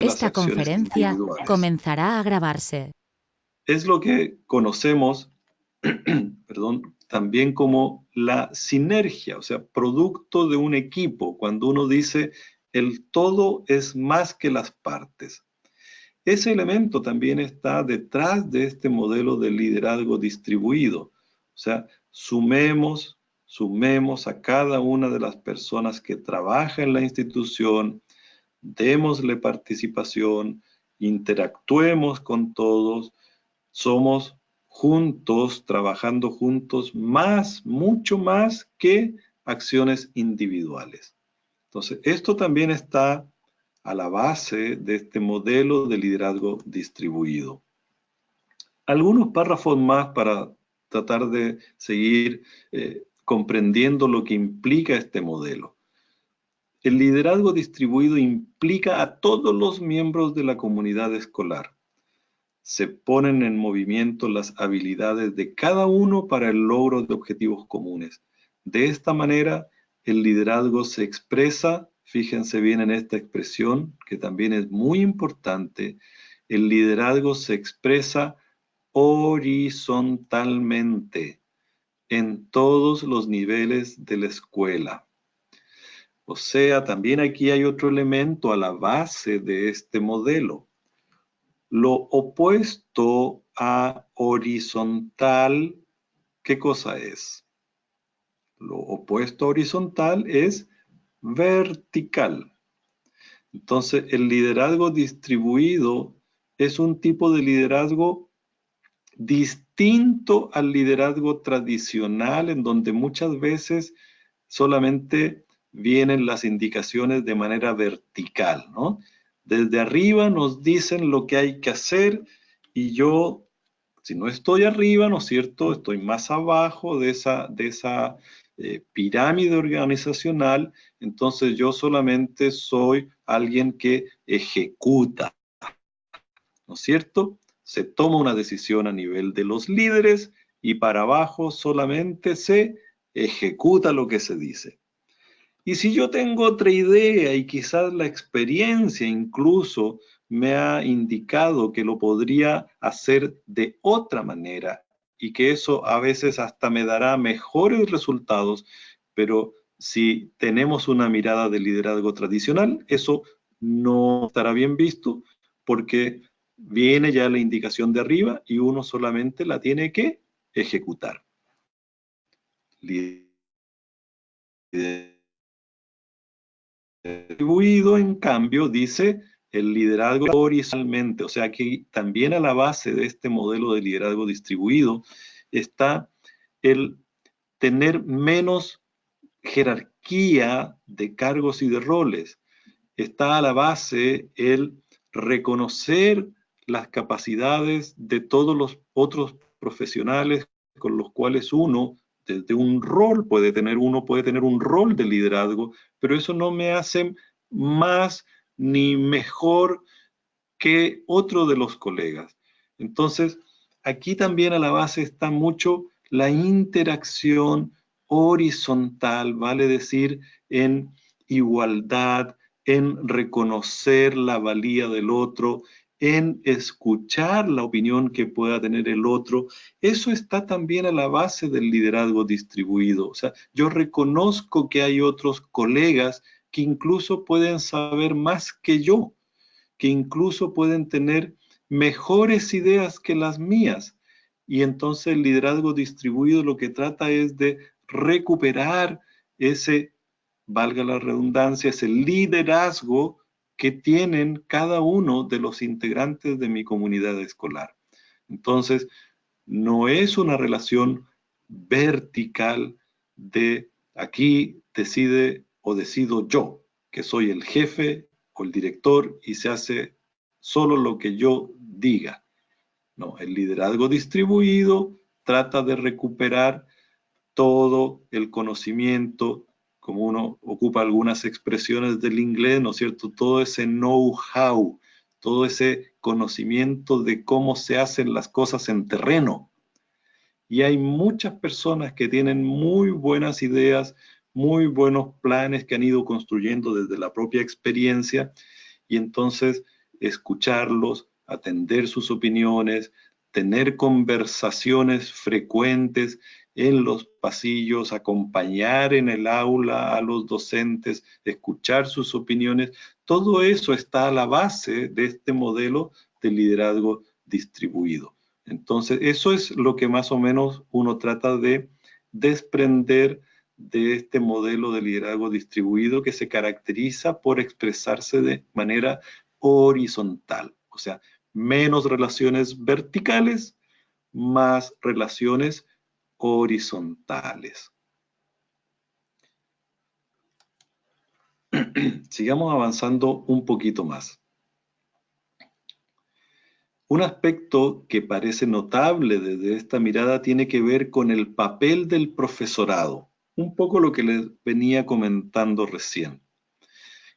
las Esta acciones conferencia individuales. comenzará a grabarse. Es lo que conocemos, perdón, también como la sinergia, o sea, producto de un equipo, cuando uno dice el todo es más que las partes. Ese elemento también está detrás de este modelo de liderazgo distribuido. O sea, sumemos a cada una de las personas que trabaja en la institución, démosle participación, interactuemos con todos, somos juntos, trabajando juntos, mucho más que acciones individuales. Entonces, esto también está a la base de este modelo de liderazgo distribuido. Algunos párrafos más para tratar de seguir comprendiendo lo que implica este modelo. El liderazgo distribuido implica a todos los miembros de la comunidad escolar. Se ponen en movimiento las habilidades de cada uno para el logro de objetivos comunes. De esta manera, el liderazgo se expresa, fíjense bien en esta expresión, que también es muy importante, el liderazgo se expresa horizontalmente en todos los niveles de la escuela. O sea, también aquí hay otro elemento a la base de este modelo. Lo opuesto a horizontal, ¿qué cosa es? Lo opuesto a horizontal es vertical. Entonces, el liderazgo distribuido es un tipo de liderazgo distinto al liderazgo tradicional, en donde muchas veces solamente vienen las indicaciones de manera vertical, ¿no? Desde arriba nos dicen lo que hay que hacer y yo, si no estoy arriba, ¿no es cierto?, estoy más abajo de esa pirámide organizacional, entonces yo solamente soy alguien que ejecuta, ¿no es cierto? Se toma una decisión a nivel de los líderes y para abajo solamente se ejecuta lo que se dice. Y si yo tengo otra idea y quizás la experiencia incluso me ha indicado que lo podría hacer de otra manera y que eso a veces hasta me dará mejores resultados, pero si tenemos una mirada de liderazgo tradicional, eso no estará bien visto porque viene ya la indicación de arriba y uno solamente la tiene que ejecutar. Distribuido, en cambio, dice el liderazgo horizontalmente, o sea que también a la base de este modelo de liderazgo distribuido está el tener menos jerarquía de cargos y de roles. Está a la base el reconocer las capacidades de todos los otros profesionales con los cuales uno, desde un rol, uno puede tener un rol de liderazgo, pero eso no me hace más ni mejor que otro de los colegas. Entonces, aquí también a la base está mucho la interacción horizontal, vale decir, en igualdad, en reconocer la valía del otro, en escuchar la opinión que pueda tener el otro. Eso está también a la base del liderazgo distribuido. O sea, yo reconozco que hay otros colegas que incluso pueden saber más que yo, que incluso pueden tener mejores ideas que las mías. Y entonces el liderazgo distribuido lo que trata es de recuperar ese, valga la redundancia, ese liderazgo que tienen cada uno de los integrantes de mi comunidad escolar. Entonces, no es una relación vertical de aquí decide o decido yo, que soy el jefe o el director y se hace solo lo que yo diga. No, el liderazgo distribuido trata de recuperar todo el conocimiento, como uno ocupa algunas expresiones del inglés, ¿no es cierto? Todo ese know-how, todo ese conocimiento de cómo se hacen las cosas en terreno. Y hay muchas personas que tienen muy buenas ideas, muy buenos planes que han ido construyendo desde la propia experiencia y entonces escucharlos, atender sus opiniones, tener conversaciones frecuentes en los pasillos, acompañar en el aula a los docentes, escuchar sus opiniones. Todo eso está a la base de este modelo de liderazgo distribuido. Entonces, eso es lo que más o menos uno trata de desprender de este modelo de liderazgo distribuido que se caracteriza por expresarse de manera horizontal, o sea, menos relaciones verticales, más relaciones horizontales. Sigamos avanzando un poquito más. Un aspecto que parece notable desde esta mirada tiene que ver con el papel del profesorado, un poco lo que les venía comentando recién,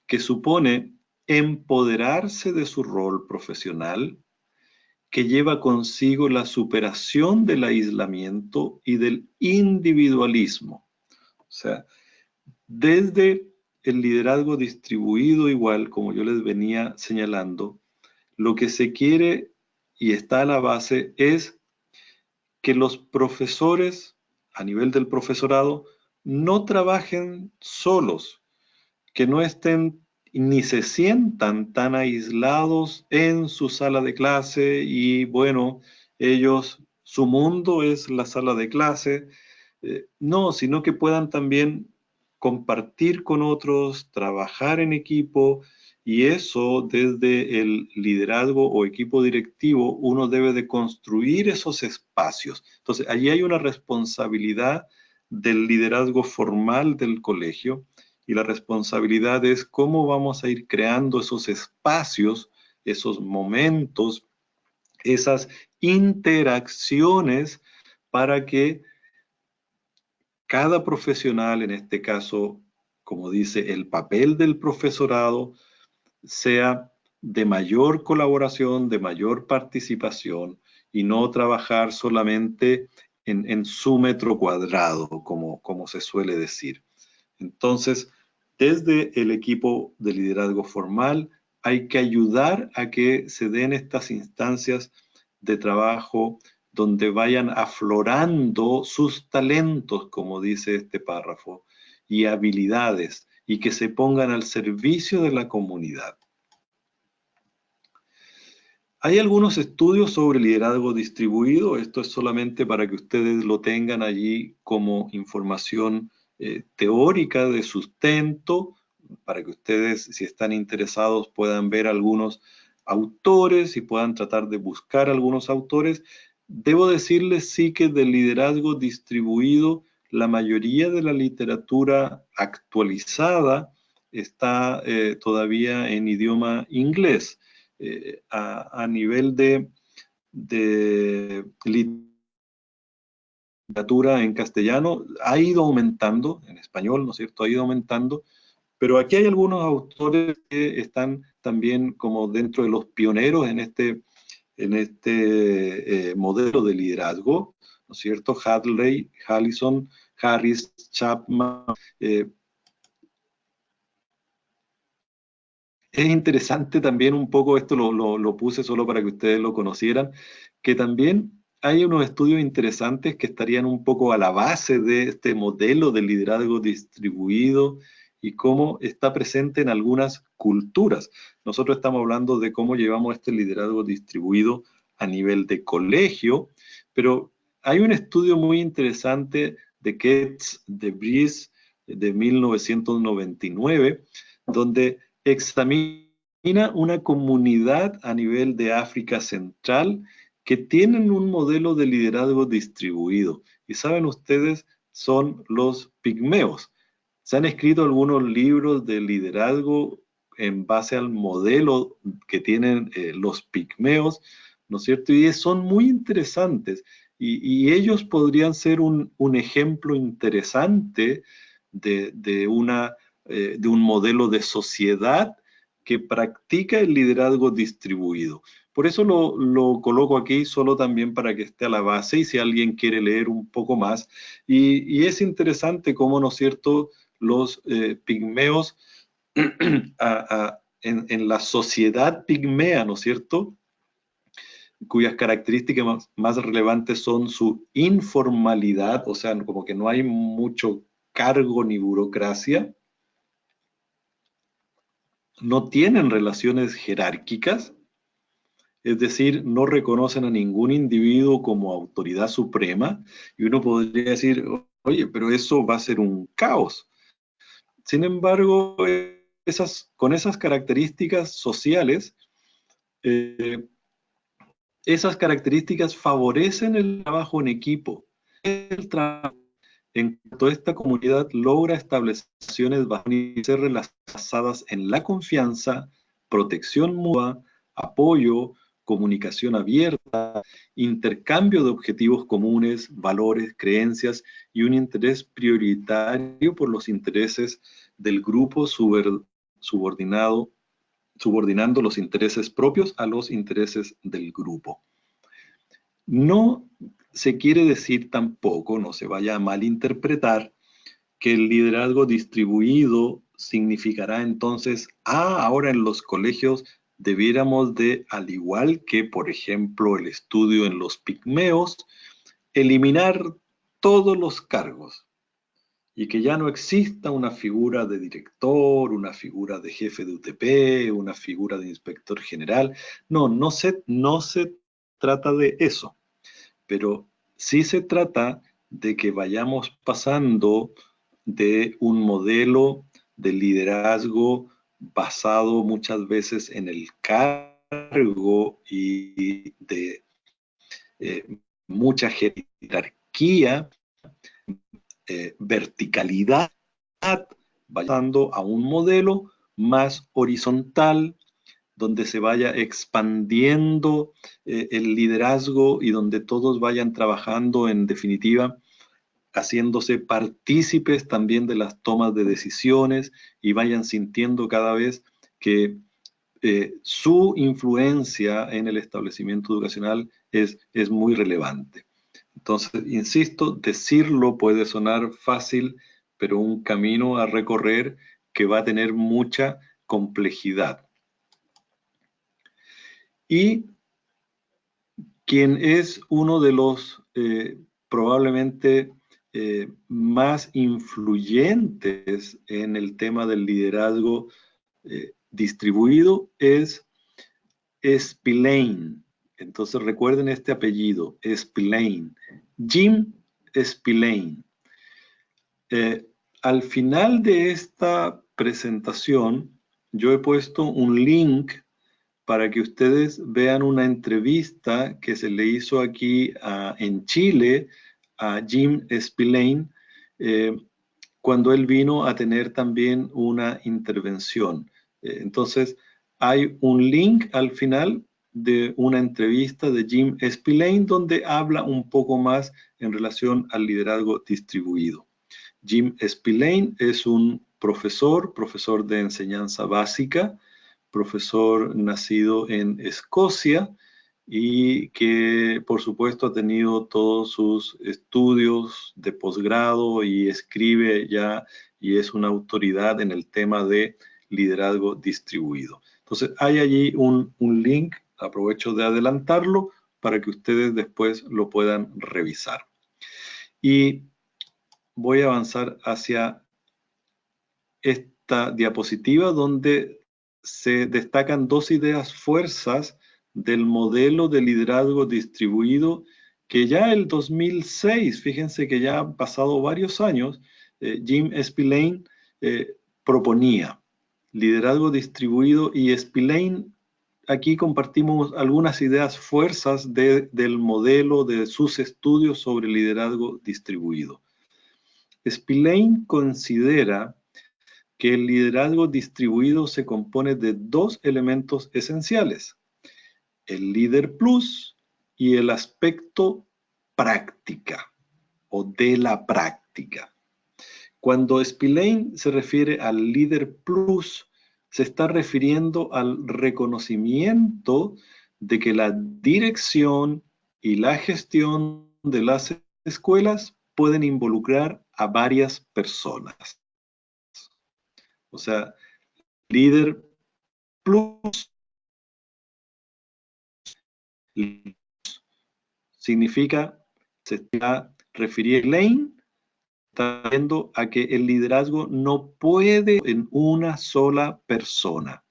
que supone empoderarse de su rol profesional, que lleva consigo la superación del aislamiento y del individualismo. O sea, desde el liderazgo distribuido, igual como yo les venía señalando, lo que se quiere y está a la base es que los profesores, a nivel del profesorado, no trabajen solos, que no estén ni se sientan tan aislados en su sala de clase y bueno, ellos, su mundo es la sala de clase, no, sino que puedan también compartir con otros, trabajar en equipo y eso desde el liderazgo o equipo directivo uno debe de construir esos espacios. Entonces, allí hay una responsabilidad del liderazgo formal del colegio y la responsabilidad es cómo vamos a ir creando esos espacios, esos momentos, esas interacciones para que cada profesional, en este caso, como dice, el papel del profesorado sea de mayor colaboración, de mayor participación y no trabajar solamente en su metro cuadrado, como se suele decir. Entonces, desde el equipo de liderazgo formal hay que ayudar a que se den estas instancias de trabajo donde vayan aflorando sus talentos, como dice este párrafo, y habilidades, y que se pongan al servicio de la comunidad. Hay algunos estudios sobre liderazgo distribuido, esto es solamente para que ustedes lo tengan allí como información teórica de sustento, para que ustedes, si están interesados, puedan ver algunos autores y puedan tratar de buscar algunos autores. Debo decirles sí que del liderazgo distribuido, la mayoría de la literatura actualizada está todavía en idioma inglés. A nivel de literatura en castellano ha ido aumentando, en español, ¿no es cierto? Ha ido aumentando, pero aquí hay algunos autores que están también como dentro de los pioneros en este modelo de liderazgo, ¿no es cierto? Hadley, Allison, Harris, Chapman. Es interesante también un poco, esto lo puse solo para que ustedes lo conocieran, que también hay unos estudios interesantes que estarían un poco a la base de este modelo de liderazgo distribuido y cómo está presente en algunas culturas. Nosotros estamos hablando de cómo llevamos este liderazgo distribuido a nivel de colegio, pero hay un estudio muy interesante de Ketz de Vries de 1999, donde examina una comunidad a nivel de África Central que tienen un modelo de liderazgo distribuido. Y saben ustedes, son los pigmeos. Se han escrito algunos libros de liderazgo en base al modelo que tienen los pigmeos, ¿no es cierto? Y son muy interesantes. Y ellos podrían ser un ejemplo interesante de un modelo de sociedad que practica el liderazgo distribuido. Por eso lo coloco aquí solo también para que esté a la base y si alguien quiere leer un poco más. Y es interesante cómo, ¿no es cierto?, los pigmeos en la sociedad pigmea, ¿no es cierto?, cuyas características más relevantes son su informalidad, o sea, como que no hay mucho cargo ni burocracia, no tienen relaciones jerárquicas, es decir, no reconocen a ningún individuo como autoridad suprema, y uno podría decir, oye, pero eso va a ser un caos. Sin embargo, con esas características sociales, esas características favorecen el trabajo en equipo. El trabajo en cuanto esta comunidad logra establecer relaciones basadas en la confianza, protección mutua, apoyo, comunicación abierta, intercambio de objetivos comunes, valores, creencias y un interés prioritario por los intereses del grupo subordinando los intereses propios a los intereses del grupo. No se quiere decir tampoco, no se vaya a malinterpretar, que el liderazgo distribuido significará entonces, ahora en los colegios debiéramos de, al igual que, por ejemplo, el estudio en los pigmeos, eliminar todos los cargos y que ya no exista una figura de director, una figura de jefe de UTP, una figura de inspector general. No se trata de eso, pero sí se trata de que vayamos pasando de un modelo de liderazgo basado muchas veces en el cargo y de mucha jerarquía, verticalidad, pasando a un modelo más horizontal, donde se vaya expandiendo el liderazgo y donde todos vayan trabajando, en definitiva, haciéndose partícipes también de las tomas de decisiones y vayan sintiendo cada vez que su influencia en el establecimiento educacional es muy relevante. Entonces, insisto, decirlo puede sonar fácil, pero un camino a recorrer que va a tener mucha complejidad. Y quien es uno de los probablemente más influyentes en el tema del liderazgo distribuido es Spillane. Entonces recuerden este apellido, Spillane. Jim Spillane. Al final de esta presentación, yo he puesto un link para que ustedes vean una entrevista que se le hizo aquí en Chile a Jim Spillane, cuando él vino a tener también una intervención. Entonces, hay un link al final de una entrevista de Jim Spillane donde habla un poco más en relación al liderazgo distribuido. Jim Spillane es un profesor de enseñanza básica, profesor nacido en Escocia y que por supuesto ha tenido todos sus estudios de posgrado y escribe ya y es una autoridad en el tema de liderazgo distribuido. Entonces hay allí un link, aprovecho de adelantarlo para que ustedes después lo puedan revisar. Y voy a avanzar hacia esta diapositiva donde se destacan dos ideas fuerzas del modelo de liderazgo distribuido que ya el 2006, fíjense que ya han pasado varios años, Jim Spillane proponía liderazgo distribuido y Spillane, aquí compartimos algunas ideas fuerzas del modelo de sus estudios sobre liderazgo distribuido. Spillane considera que el liderazgo distribuido se compone de dos elementos esenciales, el líder plus y el aspecto práctica o de la práctica. Cuando Spillane se refiere al líder plus, se está refiriendo al reconocimiento de que la dirección y la gestión de las escuelas pueden involucrar a varias personas. O sea, líder plus significa, se está refiriendo Lane, está viendo a que el liderazgo no puede en una sola persona,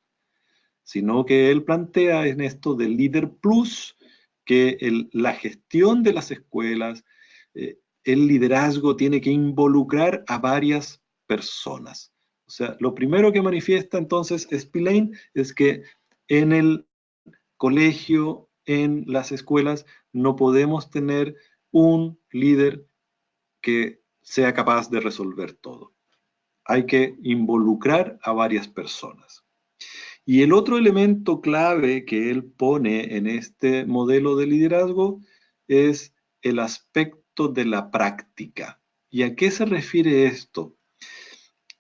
sino que él plantea en esto del líder plus, que la gestión de las escuelas, el liderazgo tiene que involucrar a varias personas. O sea, lo primero que manifiesta entonces Spillane es que en el colegio, en las escuelas, no podemos tener un líder que sea capaz de resolver todo. Hay que involucrar a varias personas. Y el otro elemento clave que él pone en este modelo de liderazgo es el aspecto de la práctica. ¿Y a qué se refiere esto?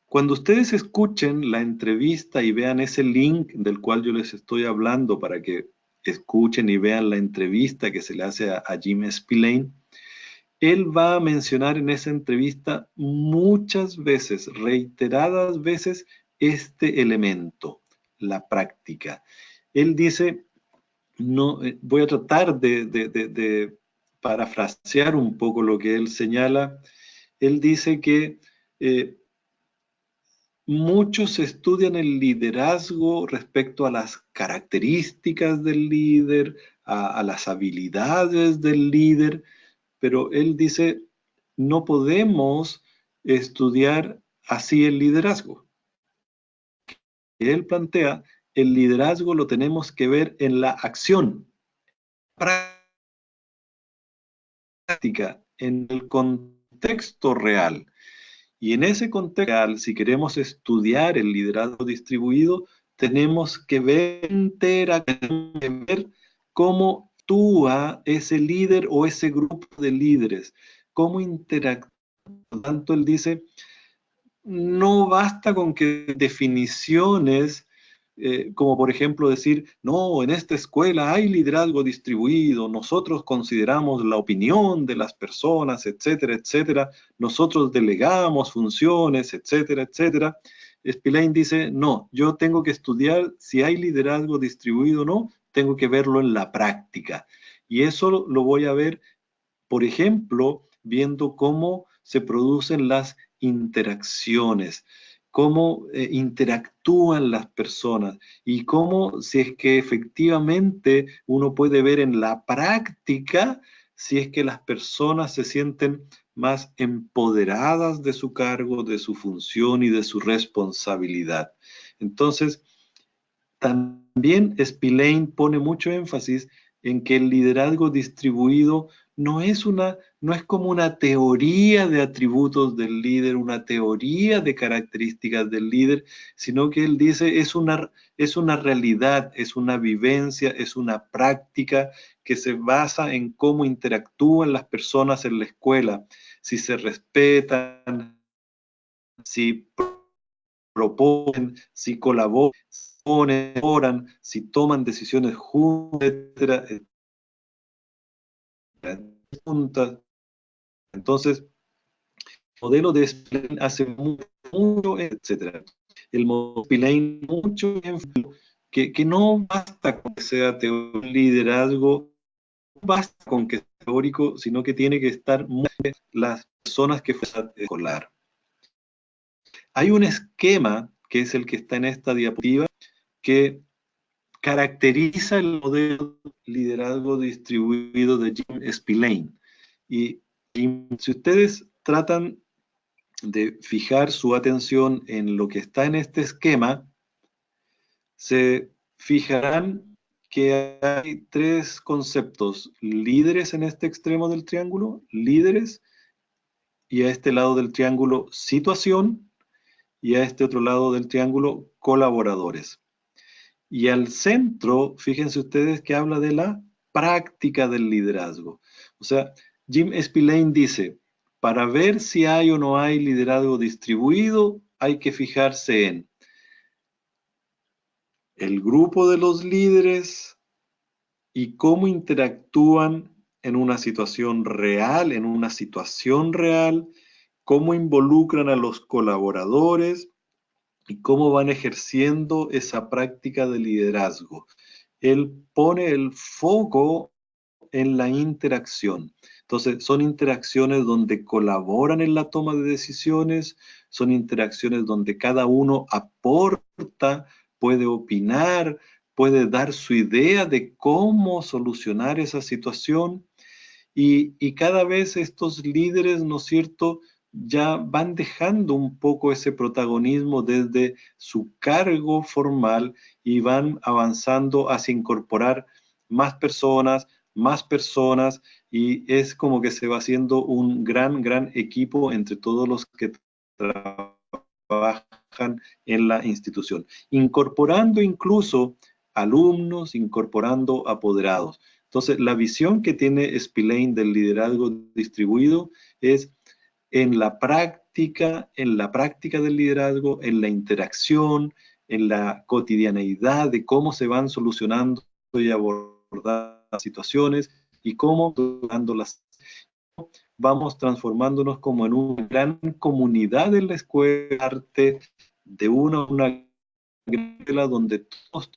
Cuando ustedes escuchen la entrevista y vean ese link del cual yo les estoy hablando para que escuchen y vean la entrevista que se le hace a Jim Spillane, él va a mencionar en esa entrevista muchas veces, reiteradas veces, este elemento, la práctica. Él dice, no, voy a tratar de parafrasear un poco lo que él señala. Él dice que muchos estudian el liderazgo respecto a las características del líder, a las habilidades del líder, pero él dice, no podemos estudiar así el liderazgo. Él plantea, el liderazgo lo tenemos que ver en la acción, práctica, en el contexto real. Y en ese contexto real, si queremos estudiar el liderazgo distribuido, tenemos que ver cómo actúa ese líder o ese grupo de líderes, cómo interactúa. Por lo tanto, él dice, no basta con que definiciones, como por ejemplo decir, no, en esta escuela hay liderazgo distribuido, nosotros consideramos la opinión de las personas, etcétera, etcétera, nosotros delegamos funciones, etcétera, etcétera. Spillane dice, no, yo tengo que estudiar si hay liderazgo distribuido o no, tengo que verlo en la práctica. Y eso lo voy a ver, por ejemplo, viendo cómo se producen las interacciones, cómo interactúan las personas y cómo, si es que efectivamente uno puede ver en la práctica, si es que las personas se sienten más empoderadas de su cargo, de su función y de su responsabilidad. Entonces, también Spillane pone mucho énfasis en que el liderazgo distribuido no es como una teoría de atributos del líder, una teoría de características del líder, sino que él dice es una realidad, es una vivencia, es una práctica que se basa en cómo interactúan las personas en la escuela, si se respetan, si proponen, si colaboran, si toman decisiones juntas, juntas. Entonces, el modelo de Spillane hace mucho, etcétera. El modelo de Spillane mucho que no basta con que sea teórico, liderazgo, no basta con que sea teórico, sino que tiene que estar muy las personas que fueron escolar. Hay un esquema, que es el que está en esta diapositiva, que caracteriza el modelo de liderazgo distribuido de Jim Spillane. Y si ustedes tratan de fijar su atención en lo que está en este esquema, se fijarán que hay tres conceptos: líderes en este extremo del triángulo, líderes, y a este lado del triángulo situación, y a este otro lado del triángulo colaboradores. Y al centro, fíjense ustedes que habla de la práctica del liderazgo. O sea, Jim Spillane dice, para ver si hay o no hay liderazgo distribuido, hay que fijarse en el grupo de los líderes y cómo interactúan en una situación real, cómo involucran a los colaboradores y cómo van ejerciendo esa práctica de liderazgo. Él pone el foco en la interacción. Entonces, son interacciones donde colaboran en la toma de decisiones, son interacciones donde cada uno aporta, puede opinar, puede dar su idea de cómo solucionar esa situación. Y cada vez estos líderes, ¿no es cierto?, ya van dejando un poco ese protagonismo desde su cargo formal y van avanzando hacia incorporar más personas, y es como que se va haciendo un gran equipo entre todos los que trabajan en la institución, incorporando incluso alumnos, incorporando apoderados. Entonces, la visión que tiene Spillane del liderazgo distribuido es en la práctica del liderazgo, en la interacción, en la cotidianeidad de cómo se van solucionando y abordando las situaciones y cómo vamos transformándonos como en una gran comunidad en la escuela, arte, de una escuela donde todos,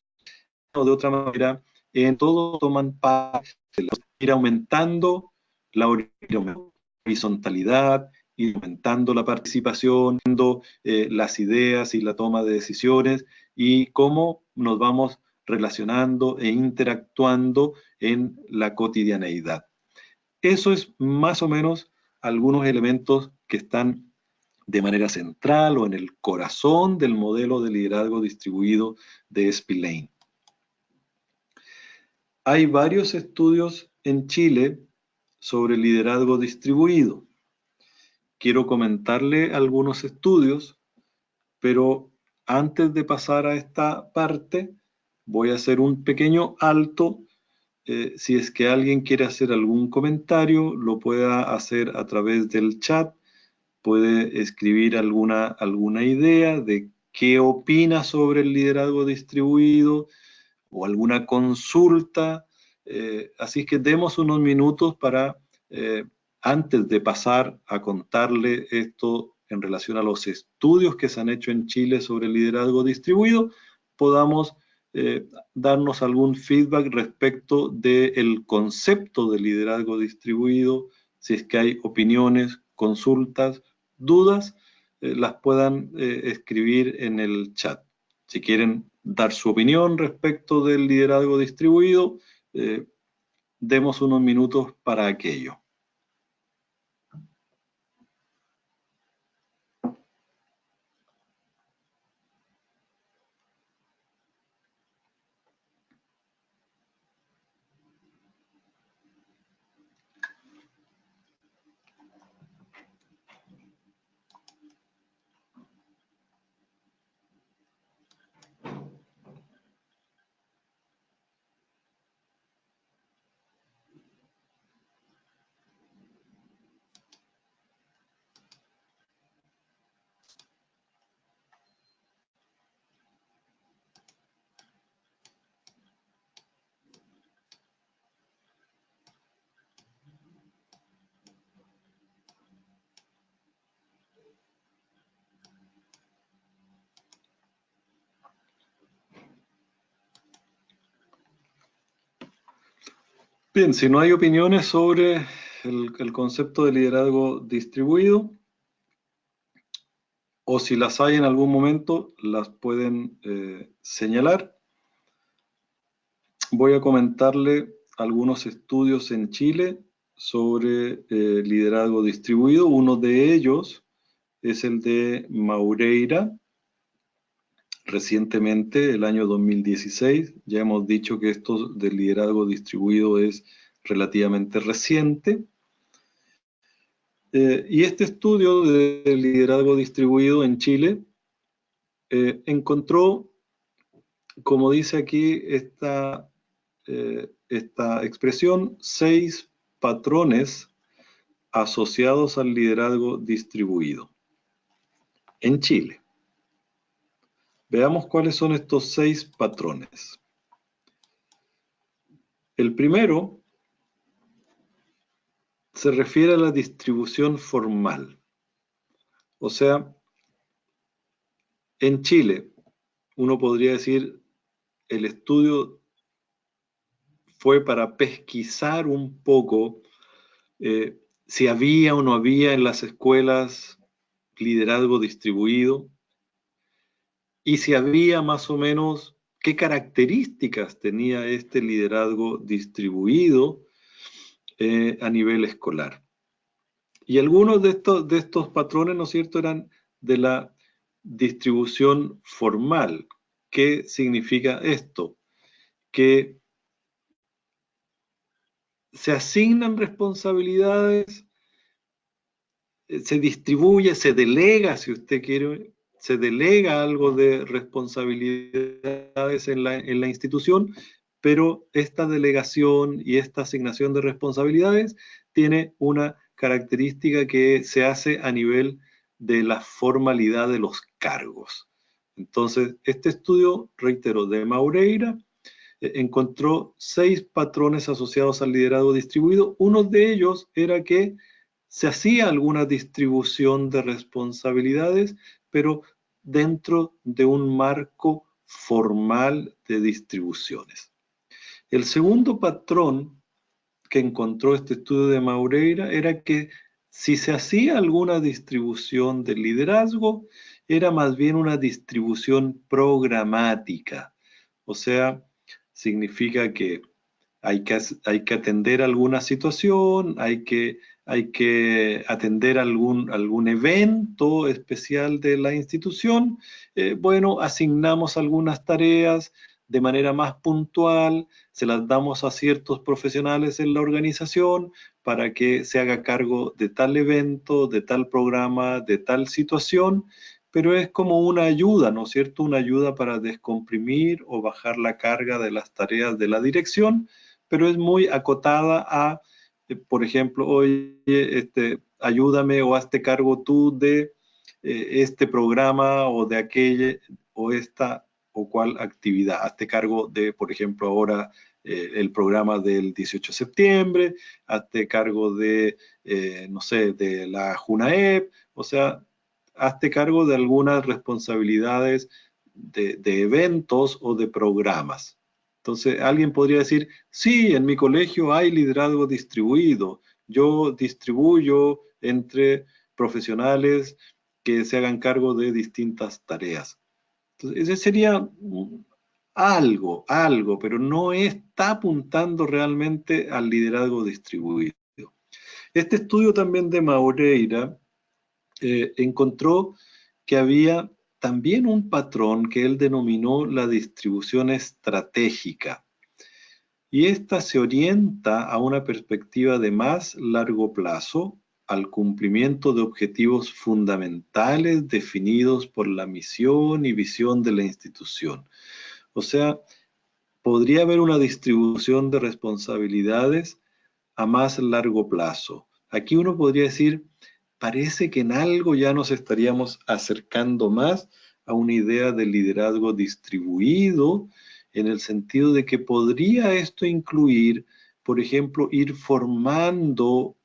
de otra manera, en todos toman parte, ir aumentando la horizontalidad, ir aumentando la participación, las ideas y la toma de decisiones, y cómo nos vamos relacionando e interactuando en la cotidianeidad. Eso es más o menos algunos elementos que están de manera central o en el corazón del modelo de liderazgo distribuido de Spillane. Hay varios estudios en Chile sobre liderazgo distribuido. Quiero comentarle algunos estudios, pero antes de pasar a esta parte, voy a hacer un pequeño alto. Si es que alguien quiere hacer algún comentario, lo pueda hacer a través del chat. Puede escribir alguna idea de qué opina sobre el liderazgo distribuido o alguna consulta. Así que demos unos minutos para, antes de pasar a contarle esto en relación a los estudios que se han hecho en Chile sobre el liderazgo distribuido, podamos darnos algún feedback respecto del concepto de liderazgo distribuido, si es que hay opiniones, consultas, dudas, las puedan escribir en el chat. Si quieren dar su opinión respecto del liderazgo distribuido, demos unos minutos para aquello. Bien, si no hay opiniones sobre el concepto de liderazgo distribuido, o si las hay en algún momento, las pueden señalar. Voy a comentarle algunos estudios en Chile sobre liderazgo distribuido. Uno de ellos es el de Maureira, recientemente, el año 2016. Ya hemos dicho que esto del liderazgo distribuido es relativamente reciente. Y este estudio de liderazgo distribuido en Chile encontró, como dice aquí esta expresión, 6 patrones asociados al liderazgo distribuido en Chile. Veamos cuáles son estos 6 patrones. El primero se refiere a la distribución formal. O sea, En Chile, uno podría decir, el estudio fue para pesquisar un poco si había o no había en las escuelas liderazgo distribuido y si había más o menos qué características tenía este liderazgo distribuido a nivel escolar. Y algunos de estos patrones, ¿no es cierto?, eran de la distribución formal. ¿Qué significa esto? Que se asignan responsabilidades, se distribuye, se delega, si usted quiere, se delega algo de responsabilidades en la institución, pero esta delegación y esta asignación de responsabilidades tiene una característica que se hace a nivel de la formalidad de los cargos. Entonces, este estudio, reitero, de Maureira, encontró 6 patrones asociados al liderazgo distribuido. Uno de ellos era que se hacía alguna distribución de responsabilidades, pero dentro de un marco formal de distribuciones. El segundo patrón que encontró este estudio de Maureira era que si se hacía alguna distribución de liderazgo, era más bien una distribución programática. O sea, significa que hay que atender alguna situación, hay que atender algún evento especial de la institución. Bueno, asignamos algunas tareas de manera más puntual, se las damos a ciertos profesionales en la organización para que se haga cargo de tal evento, de tal programa, de tal situación, pero es como una ayuda, ¿no es cierto? Una ayuda para descomprimir o bajar la carga de las tareas de la dirección, pero es muy acotada a, por ejemplo, oye, ayúdame o hazte cargo tú de este programa o de aquella o esta o cual actividad. Hazte cargo de, por ejemplo, ahora el programa del 18 de septiembre, hazte cargo de, no sé, de la JUNAEP, o sea, hazte cargo de algunas responsabilidades de eventos o de programas. Entonces, alguien podría decir, sí, en mi colegio hay liderazgo distribuido. Yo distribuyo entre profesionales que se hagan cargo de distintas tareas. Entonces, ese sería algo, pero no está apuntando realmente al liderazgo distribuido. Este estudio también de Maureira encontró que había también un patrón que él denominó la distribución estratégica. Y esta se orienta a una perspectiva de más largo plazo, al cumplimiento de objetivos fundamentales definidos por la misión y visión de la institución. O sea, podría haber una distribución de responsabilidades a más largo plazo. Aquí uno podría decir, parece que en algo ya nos estaríamos acercando más a una idea de liderazgo distribuido, en el sentido de que podría esto incluir, por ejemplo, ir formando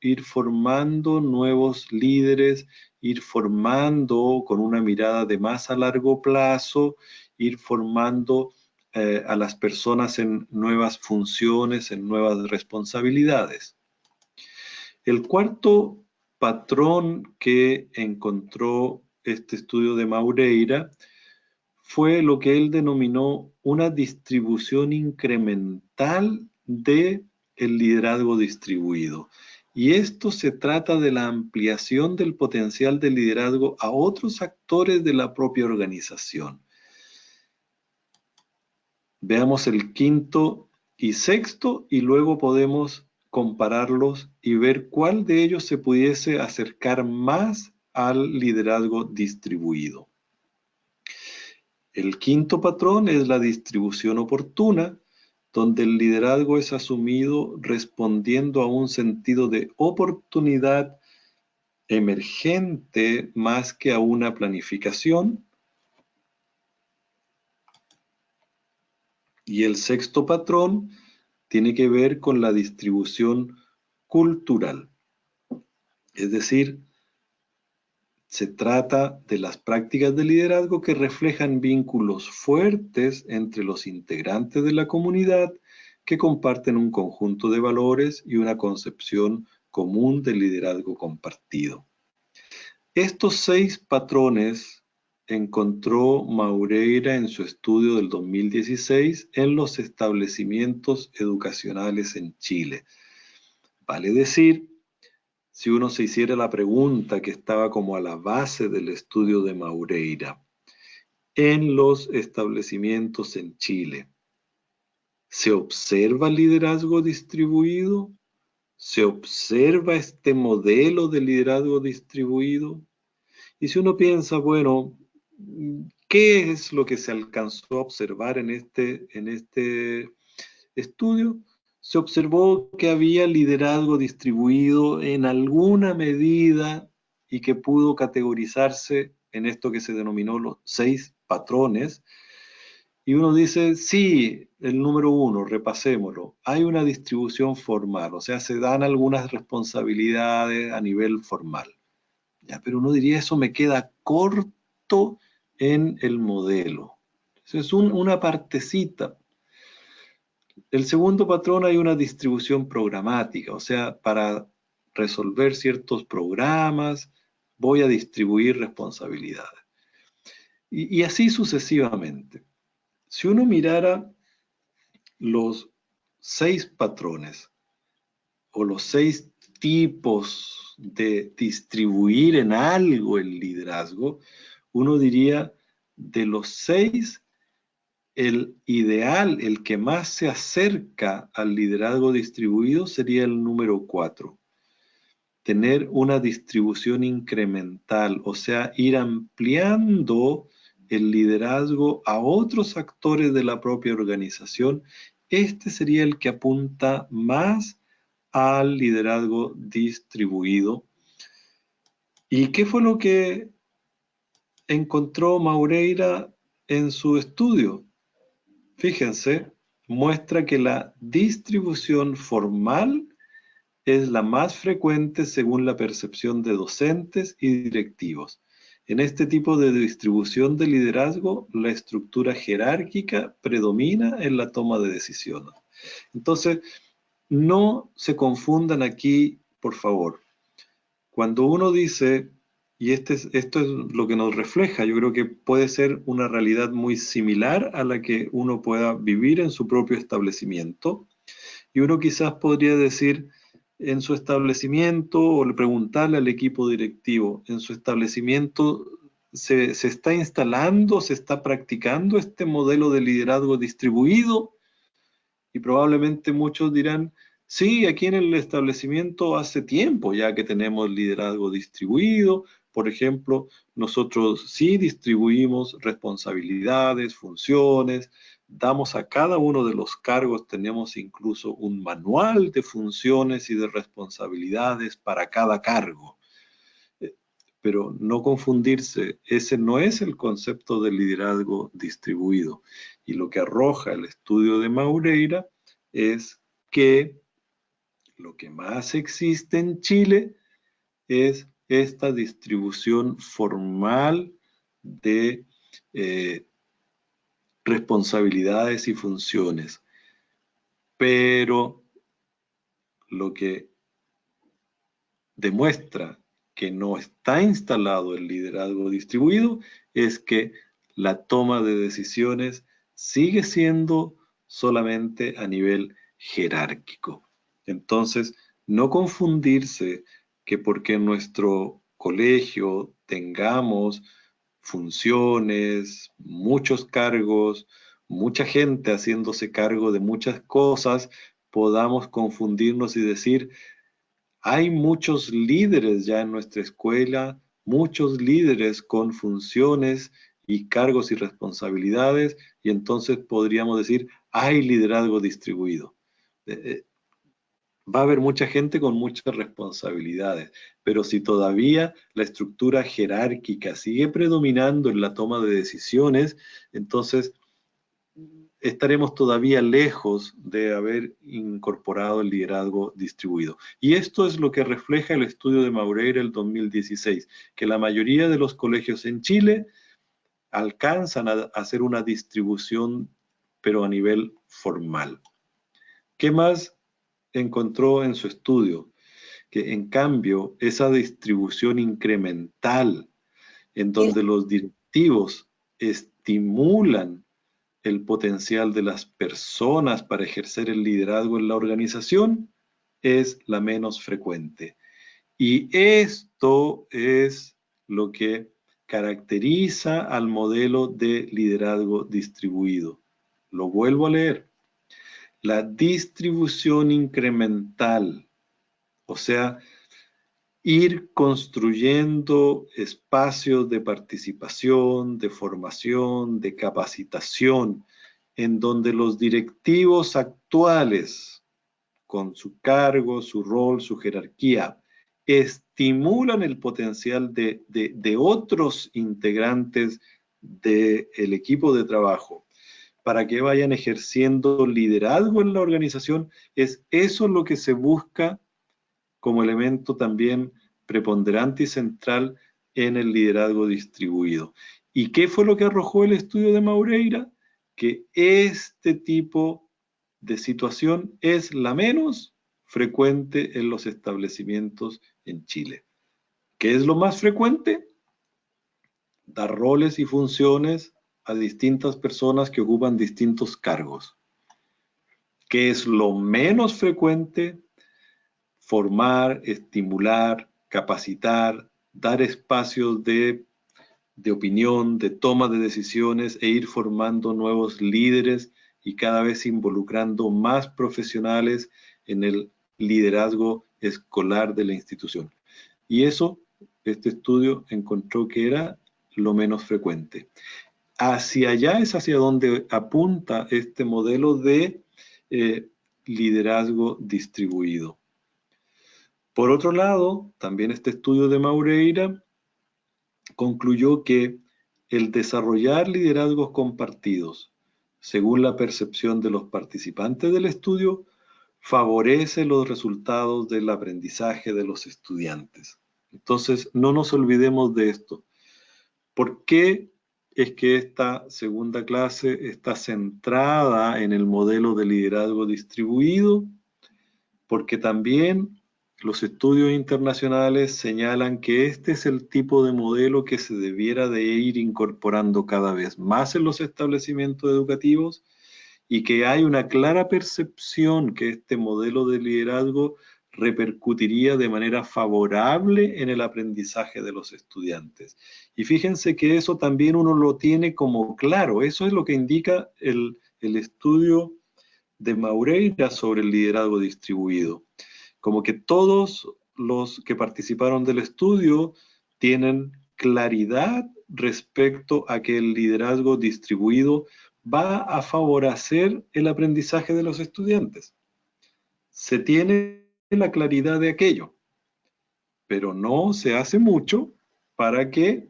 nuevos líderes, ir formando con una mirada de más a largo plazo, ir formando a las personas en nuevas funciones, en nuevas responsabilidades. El cuarto patrón que encontró este estudio de Maureira fue lo que él denominó una distribución incremental de el liderazgo distribuido. Y esto se trata de la ampliación del potencial de liderazgo a otros actores de la propia organización. Veamos el quinto y sexto y luego podemos compararlos y ver cuál de ellos se pudiese acercar más al liderazgo distribuido. El quinto patrón es la distribución oportuna, donde el liderazgo es asumido respondiendo a un sentido de oportunidad emergente más que a una planificación. Y el sexto patrón tiene que ver con la distribución cultural. Es decir, Se trata de las prácticas de liderazgo que reflejan vínculos fuertes entre los integrantes de la comunidad que comparten un conjunto de valores y una concepción común de liderazgo compartido. Estos 6 patrones encontró Maureira en su estudio del 2016 en los establecimientos educacionales en Chile. Vale decir, si uno se hiciera la pregunta que estaba como a la base del estudio de Maureira, en los establecimientos en Chile, ¿se observa liderazgo distribuido? ¿Se observa este modelo de liderazgo distribuido? Y si uno piensa, bueno, ¿qué es lo que se alcanzó a observar en este estudio? Se observó que había liderazgo distribuido en alguna medida y que pudo categorizarse en esto que se denominó los 6 patrones. Y uno dice, sí, el número 1, repasémoslo, hay una distribución formal, o sea, se dan algunas responsabilidades a nivel formal. Ya, pero uno diría, eso me queda corto en el modelo. Eso es una partecita. El segundo patrón, hay una distribución programática, o sea, para resolver ciertos programas voy a distribuir responsabilidades. Y así sucesivamente. Si uno mirara los 6 patrones o los 6 tipos de distribuir en algo el liderazgo, uno diría, de los 6, el ideal, el que más se acerca al liderazgo distribuido sería el número 4. Tener una distribución incremental, o sea, ir ampliando el liderazgo a otros actores de la propia organización. Este sería el que apunta más al liderazgo distribuido. ¿Y qué fue lo que encontró Maureira en su estudio? Fíjense, muestra que la distribución formal es la más frecuente según la percepción de docentes y directivos. En este tipo de distribución de liderazgo, la estructura jerárquica predomina en la toma de decisiones. Entonces, no se confundan aquí, por favor. Cuando uno dice, y esto es lo que nos refleja, yo creo que puede ser una realidad muy similar a la que uno pueda vivir en su propio establecimiento, y uno quizás podría decir en su establecimiento o preguntarle al equipo directivo, en su establecimiento se está instalando, se está practicando este modelo de liderazgo distribuido, y probablemente muchos dirán, sí, aquí en el establecimiento hace tiempo ya que tenemos liderazgo distribuido. Por ejemplo, nosotros sí distribuimos responsabilidades, funciones, damos a cada uno de los cargos, tenemos incluso un manual de funciones y de responsabilidades para cada cargo. Pero no confundirse, ese no es el concepto de liderazgo distribuido. Y lo que arroja el estudio de Maureira es que lo que más existe en Chile es esta distribución formal de responsabilidades y funciones. Pero lo que demuestra que no está instalado el liderazgo distribuido es que la toma de decisiones sigue siendo solamente a nivel jerárquico. Entonces, no confundirse que porque en nuestro colegio tengamos funciones, muchos cargos, mucha gente haciéndose cargo de muchas cosas, podamos confundirnos y decir, hay muchos líderes ya en nuestra escuela, muchos líderes con funciones y cargos y responsabilidades, y entonces podríamos decir, hay liderazgo distribuido. Va a haber mucha gente con muchas responsabilidades, pero si todavía la estructura jerárquica sigue predominando en la toma de decisiones, entonces estaremos todavía lejos de haber incorporado el liderazgo distribuido. Y esto es lo que refleja el estudio de Maureira el 2016, que la mayoría de los colegios en Chile alcanzan a hacer una distribución, pero a nivel formal. ¿Qué más encontró en su estudio? Que en cambio esa distribución incremental, en donde los directivos estimulan el potencial de las personas para ejercer el liderazgo en la organización, es la menos frecuente. Y esto es lo que caracteriza al modelo de liderazgo distribuido. Lo vuelvo a leer. La distribución incremental, o sea, ir construyendo espacios de participación, de formación, de capacitación, en donde los directivos actuales, con su cargo, su rol, su jerarquía, estimulan el potencial de otros integrantes del equipo de trabajo para que vayan ejerciendo liderazgo en la organización. Es eso lo que se busca como elemento también preponderante y central en el liderazgo distribuido. ¿Y qué fue lo que arrojó el estudio de Maureira? Que este tipo de situación es la menos frecuente en los establecimientos en Chile. ¿Qué es lo más frecuente? Dar roles y funciones a distintas personas que ocupan distintos cargos. ¿Qué es lo menos frecuente? Formar, estimular, capacitar, dar espacios de opinión, de toma de decisiones e ir formando nuevos líderes y cada vez involucrando más profesionales en el liderazgo escolar de la institución. Y eso, este estudio encontró que era lo menos frecuente. Hacia allá es hacia donde apunta este modelo de liderazgo distribuido. Por otro lado, también este estudio de Maureira concluyó que el desarrollar liderazgos compartidos, según la percepción de los participantes del estudio, favorece los resultados del aprendizaje de los estudiantes. Entonces, no nos olvidemos de esto. ¿Por qué es que esta segunda clase está centrada en el modelo de liderazgo distribuido? Porque también los estudios internacionales señalan que este es el tipo de modelo que se debiera de ir incorporando cada vez más en los establecimientos educativos y que hay una clara percepción que este modelo de liderazgo repercutiría de manera favorable en el aprendizaje de los estudiantes. Y fíjense que eso también uno lo tiene como claro, eso es lo que indica el estudio de Maureira sobre el liderazgo distribuido. Como que todos los que participaron del estudio tienen claridad respecto a que el liderazgo distribuido va a favorecer el aprendizaje de los estudiantes. Se tiene la claridad de aquello, pero no se hace mucho para que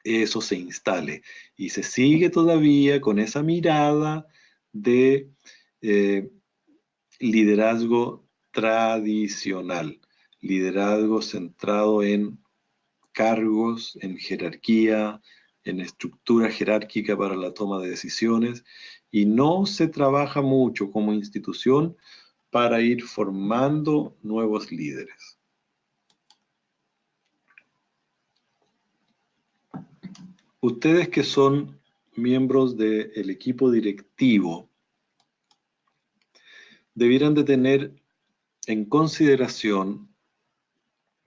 eso se instale. Y se sigue todavía con esa mirada de liderazgo tradicional, liderazgo centrado en cargos, en jerarquía, en estructura jerárquica para la toma de decisiones, y no se trabaja mucho como institución para ir formando nuevos líderes. Ustedes que son miembros del equipo directivo, debieran de tener en consideración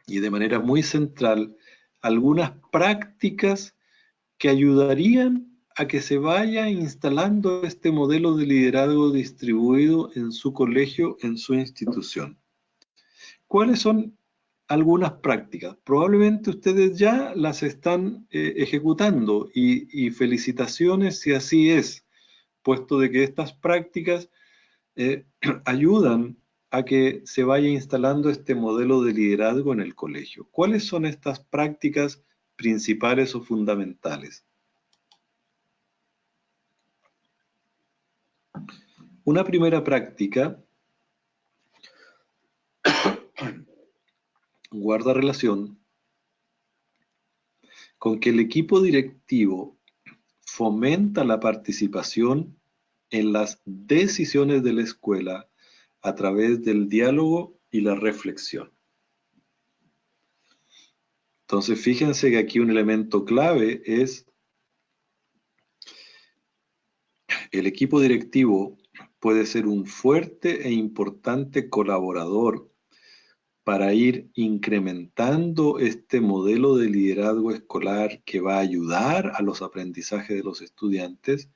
y de manera muy central algunas prácticas que ayudarían a que se vaya instalando este modelo de liderazgo distribuido en su colegio, en su institución. ¿Cuáles son algunas prácticas? Probablemente ustedes ya las están ejecutando y felicitaciones si así es, puesto de que estas prácticas ayudan a que se vaya instalando este modelo de liderazgo en el colegio. ¿Cuáles son estas prácticas principales o fundamentales? Una primera práctica guarda relación con que el equipo directivo fomenta la participación en las decisiones de la escuela a través del diálogo y la reflexión. Entonces, fíjense que aquí un elemento clave es el equipo directivo puede ser un fuerte e importante colaborador para ir incrementando este modelo de liderazgo escolar que va a ayudar a los aprendizajes de los estudiantes,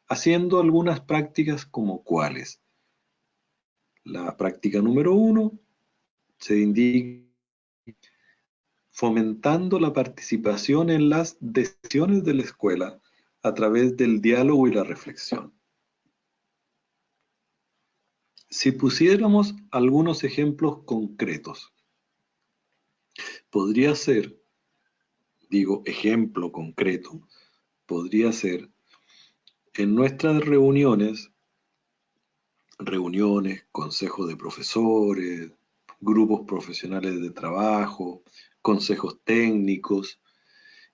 haciendo algunas prácticas como cuáles. La práctica número 1 se indica fomentando la participación en las decisiones de la escuela a través del diálogo y la reflexión. Si pusiéramos algunos ejemplos concretos, podría ser, digo ejemplo concreto, podría ser en nuestras reuniones, consejos de profesores, grupos profesionales de trabajo, consejos técnicos,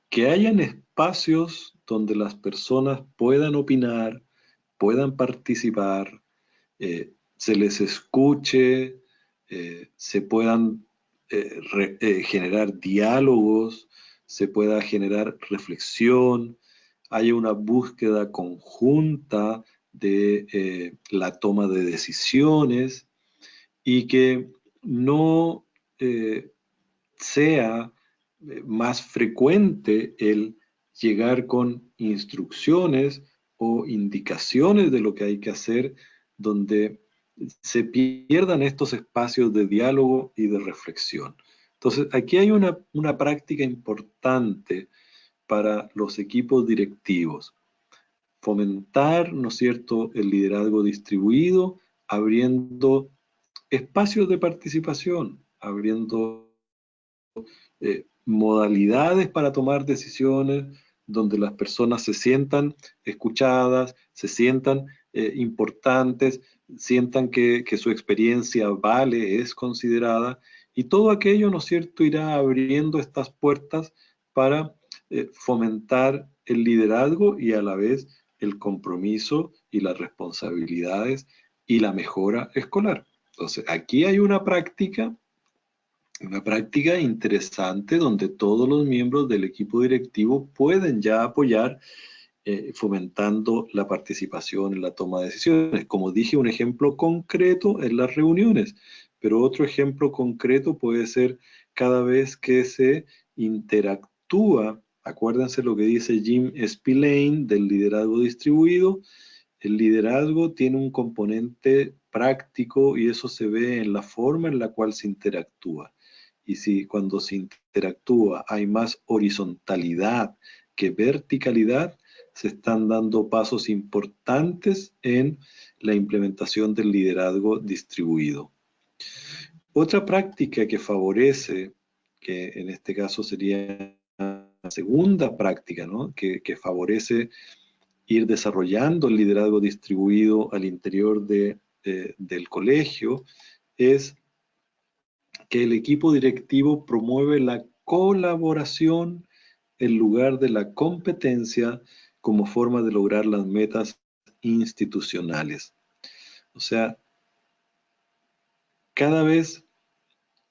que hayan espacios donde las personas puedan opinar, puedan participar, se les escuche, se puedan generar diálogos, se pueda generar reflexión, haya una búsqueda conjunta de la toma de decisiones y que no sea más frecuente el llegar con instrucciones o indicaciones de lo que hay que hacer, donde se pierdan estos espacios de diálogo y de reflexión. Entonces, aquí hay una práctica importante para los equipos directivos. Fomentar, ¿no es cierto?, el liderazgo distribuido, abriendo espacios de participación, abriendo modalidades para tomar decisiones donde las personas se sientan escuchadas, se sientan importantes, sientan que su experiencia vale, es considerada, y todo aquello, ¿no es cierto?, irá abriendo estas puertas para fomentar el liderazgo y a la vez el compromiso y las responsabilidades y la mejora escolar. Entonces, aquí hay una práctica interesante donde todos los miembros del equipo directivo pueden ya apoyar fomentando la participación en la toma de decisiones. Como dije, un ejemplo concreto en las reuniones, pero otro ejemplo concreto puede ser cada vez que se interactúa. Acuérdense lo que dice Jim Spillane del liderazgo distribuido. El liderazgo tiene un componente práctico y eso se ve en la forma en la cual se interactúa. Y si cuando se interactúa hay más horizontalidad que verticalidad, se están dando pasos importantes en la implementación del liderazgo distribuido. Otra práctica que favorece, que en este caso sería la segunda práctica, ¿no?, que favorece ir desarrollando el liderazgo distribuido al interior del colegio, es que el equipo directivo promueve la colaboración en lugar de la competencia como forma de lograr las metas institucionales. O sea, cada vez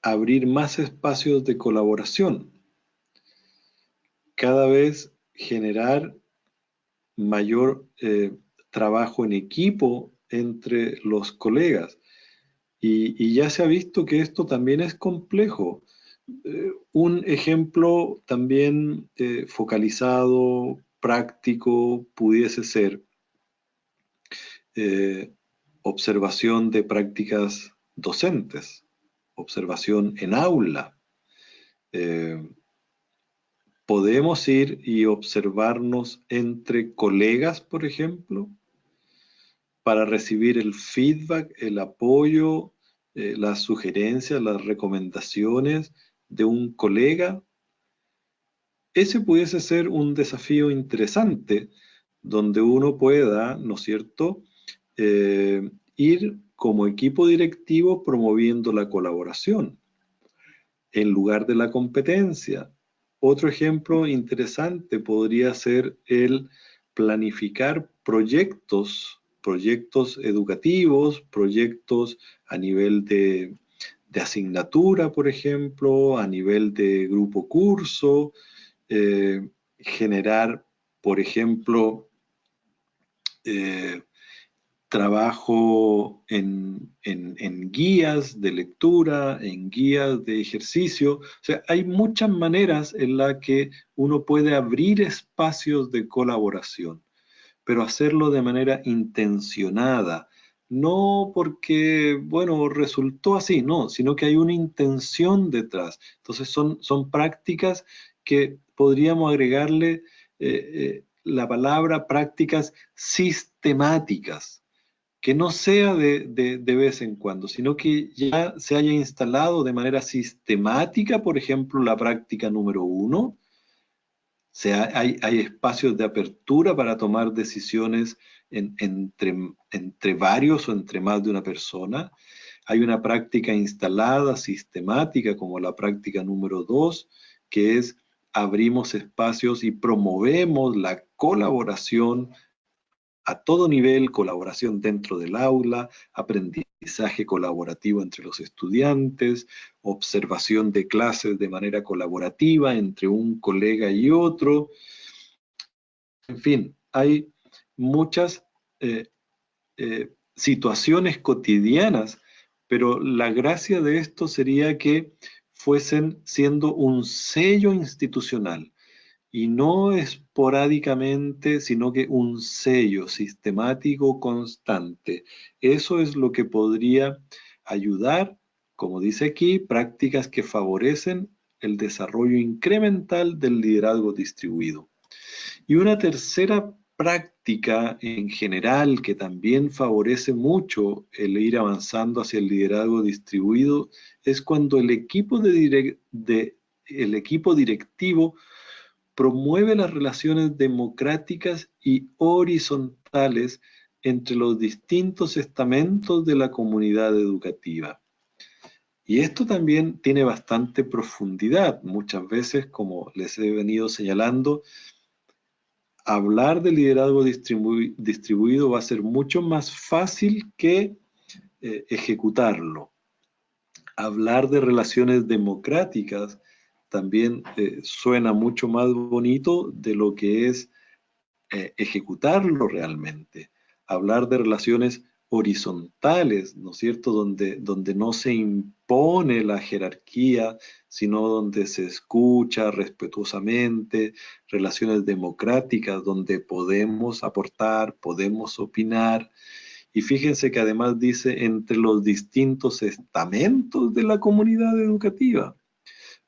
abrir más espacios de colaboración, cada vez generar mayor trabajo en equipo entre los colegas. Y ya se ha visto que esto también es complejo. Un ejemplo también focalizado, práctico, pudiese ser observación de prácticas docentes, observación en aula. Podemos ir y observarnos entre colegas, por ejemplo, para recibir el feedback, el apoyo, las sugerencias, las recomendaciones de un colega. Ese pudiese ser un desafío interesante donde uno pueda, ¿no es cierto?, ir como equipo directivo promoviendo la colaboración en lugar de la competencia. Otro ejemplo interesante podría ser el planificar proyectos educativos, proyectos a nivel de asignatura, por ejemplo, a nivel de grupo curso, generar, por ejemplo, eh, trabajo en guías de lectura, en guías de ejercicio. O sea, hay muchas maneras en las que uno puede abrir espacios de colaboración, pero hacerlo de manera intencionada. No porque, bueno, resultó así, no, sino que hay una intención detrás. Entonces son prácticas que podríamos agregarle la palabra prácticas sistemáticas, que no sea de vez en cuando, sino que ya se haya instalado de manera sistemática, por ejemplo, la práctica número 1. O sea, hay espacios de apertura para tomar decisiones entre varios o entre más de una persona. Hay una práctica instalada, sistemática, como la práctica número 2, que es abrimos espacios y promovemos la colaboración a todo nivel, colaboración dentro del aula, aprendizaje colaborativo entre los estudiantes, observación de clases de manera colaborativa entre un colega y otro. En fin, hay muchas situaciones cotidianas, pero la gracia de esto sería que fuesen siendo un sello institucional y no esporádicamente, sino que un sello sistemático constante. Eso es lo que podría ayudar, como dice aquí, prácticas que favorecen el desarrollo incremental del liderazgo distribuido. Y una tercera práctica en general que también favorece mucho el ir avanzando hacia el liderazgo distribuido es cuando el equipo directivo promueve las relaciones democráticas y horizontales entre los distintos estamentos de la comunidad educativa. Y esto también tiene bastante profundidad. Muchas veces, como les he venido señalando, hablar de liderazgo distribuido va a ser mucho más fácil que ejecutarlo. Hablar de relaciones democráticas también suena mucho más bonito de lo que es ejecutarlo realmente. Hablar de relaciones horizontales, ¿no es cierto? Donde no se impone la jerarquía, sino donde se escucha respetuosamente, relaciones democráticas donde podemos aportar, podemos opinar. Y fíjense que además dice entre los distintos estamentos de la comunidad educativa.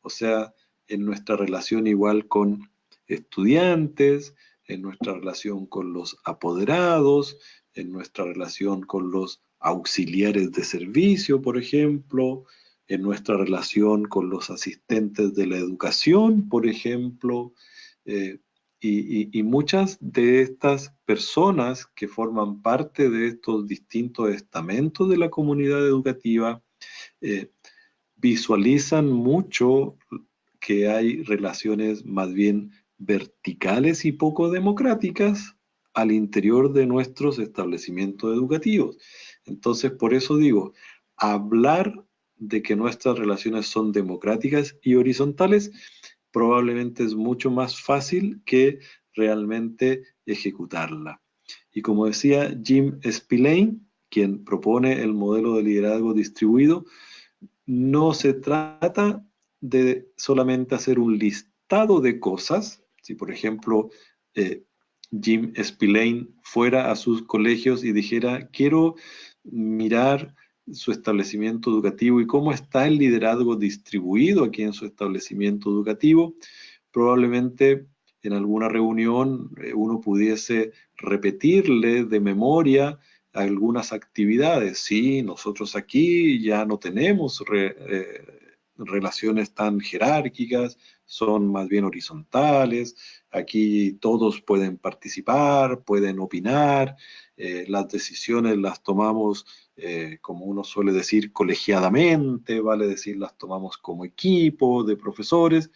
O sea, en nuestra relación igual con estudiantes, en nuestra relación con los apoderados, en nuestra relación con los auxiliares de servicio, por ejemplo, en nuestra relación con los asistentes de la educación, por ejemplo, eh, y muchas de estas personas que forman parte de estos distintos estamentos de la comunidad educativa eh, visualizan mucho que hay relaciones más bien verticales y poco democráticas al interior de nuestros establecimientos educativos. Entonces, por eso digo, hablar de que nuestras relaciones son democráticas y horizontales probablemente es mucho más fácil que realmente ejecutarla. Y como decía Jim Spillane, quien propone el modelo de liderazgo distribuido, no se trata de solamente hacer un listado de cosas. Si, por ejemplo, eh, Jim Spillane fuera a sus colegios y dijera, quiero mirar su establecimiento educativo y cómo está el liderazgo distribuido aquí en su establecimiento educativo, probablemente en alguna reunión uno pudiese repetirle de memoria algunas actividades. Sí, nosotros aquí ya no tenemos relaciones tan jerárquicas, son más bien horizontales. aquí todos pueden participar, pueden opinar, las decisiones las tomamos, como uno suele decir, colegiadamente, vale decir, las tomamos como equipo de profesores.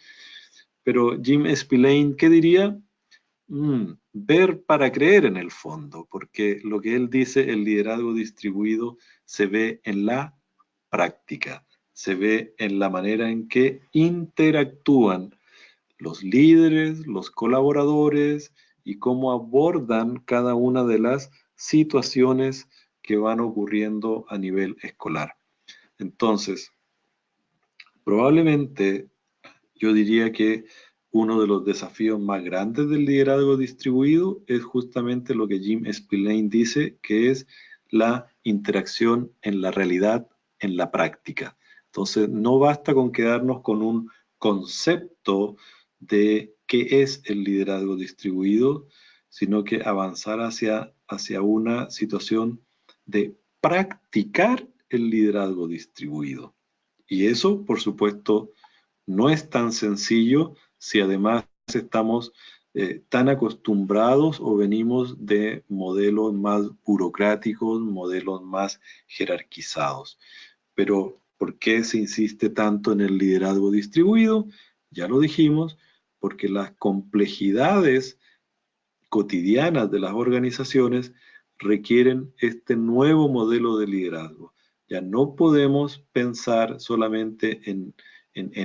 Pero Jim Spillane, ¿qué diría? Ver para creer en el fondo, porque lo que él dice, el liderazgo distribuido, se ve en la práctica, se ve en la manera en que interactúan los líderes, los colaboradores y cómo abordan cada una de las situaciones que van ocurriendo a nivel escolar. Entonces, probablemente yo diría que uno de los desafíos más grandes del liderazgo distribuido es justamente lo que Jim Spillane dice, que es la interacción en la realidad, en la práctica. Entonces, no basta con quedarnos con un concepto de qué es el liderazgo distribuido, sino que avanzar hacia una situación de practicar el liderazgo distribuido. Y eso, por supuesto, no es tan sencillo si además estamos tan acostumbrados o venimos de modelos más burocráticos, modelos más jerarquizados. Pero, ¿por qué se insiste tanto en el liderazgo distribuido? Ya lo dijimos, porque las complejidades cotidianas de las organizaciones requieren este nuevo modelo de liderazgo. Ya no podemos pensar solamente en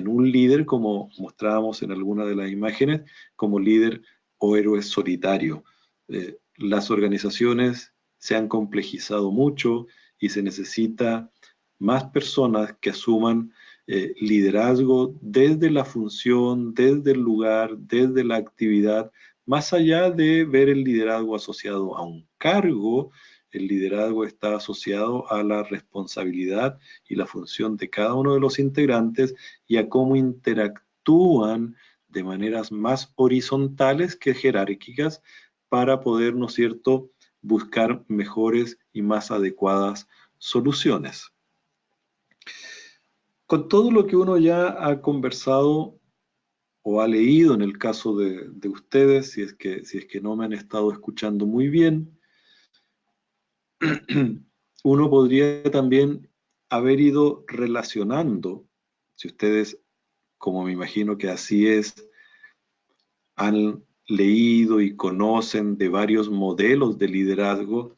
un líder, como mostrábamos en alguna de las imágenes, como líder o héroe solitario. Las organizaciones se han complejizado mucho y se necesita más personas que asuman liderazgo desde la función, desde el lugar, desde la actividad, más allá de ver el liderazgo asociado a un cargo. El liderazgo está asociado a la responsabilidad y la función de cada uno de los integrantes y a cómo interactúan de maneras más horizontales que jerárquicas para poder, ¿no es cierto?, buscar mejores y más adecuadas soluciones. Con todo lo que uno ya ha conversado o ha leído en el caso de ustedes, si es que no me han estado escuchando muy bien, uno podría también haber ido relacionando, si ustedes, como me imagino que así es, han leído y conocen de varios modelos de liderazgo,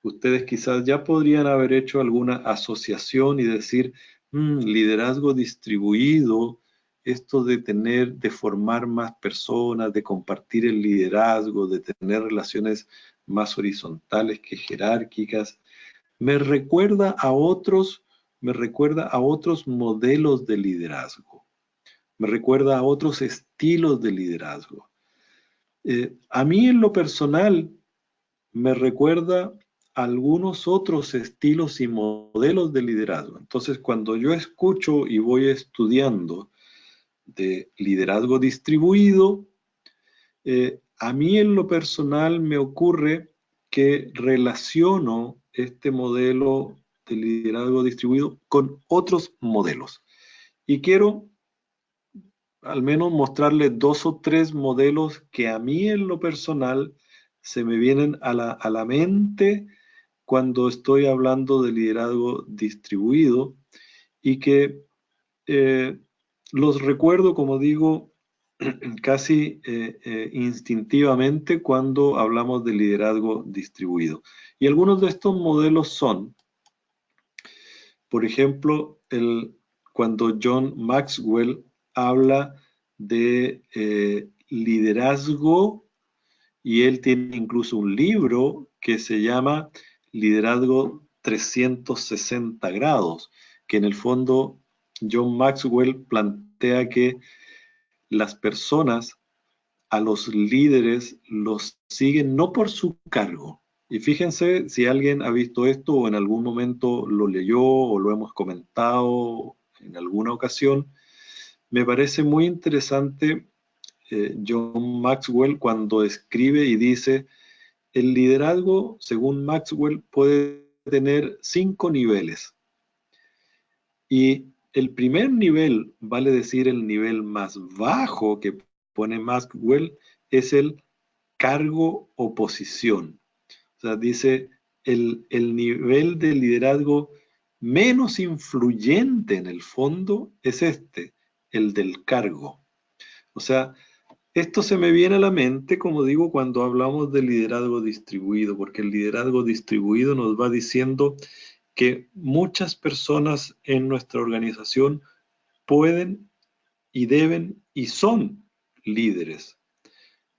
ustedes quizás ya podrían haber hecho alguna asociación y decir, liderazgo distribuido, esto de tener, de formar más personas, de compartir el liderazgo, de tener relaciones más horizontales que jerárquicas, me recuerda a otros, me recuerda a otros modelos de liderazgo, me recuerda a otros estilos de liderazgo. A mí en lo personal me recuerda a algunos otros estilos y modelos de liderazgo. Entonces, cuando yo escucho y voy estudiando de liderazgo distribuido, a mí en lo personal me ocurre que relaciono este modelo de liderazgo distribuido con otros modelos. Y quiero al menos mostrarles 2 o 3 modelos que a mí en lo personal se me vienen a la mente cuando estoy hablando de liderazgo distribuido y que eh, los recuerdo, como digo, casi instintivamente cuando hablamos de liderazgo distribuido. Y algunos de estos modelos son, por ejemplo, cuando John Maxwell habla de liderazgo, y él tiene incluso un libro que se llama Liderazgo 360 grados, que en el fondo John Maxwell plantea que las personas a los líderes los siguen no por su cargo. Y fíjense si alguien ha visto esto o en algún momento lo leyó o lo hemos comentado en alguna ocasión, me parece muy interesante John Maxwell cuando escribe y dice, el liderazgo, según Maxwell, puede tener 5 niveles. Y el primer nivel, vale decir el nivel más bajo que pone Maxwell, es el cargo o posición. O sea, dice el nivel de liderazgo menos influyente en el fondo es este, el del cargo. O sea, esto se me viene a la mente, como digo, cuando hablamos de liderazgo distribuido, porque el liderazgo distribuido nos va diciendo que muchas personas en nuestra organización pueden y deben y son líderes.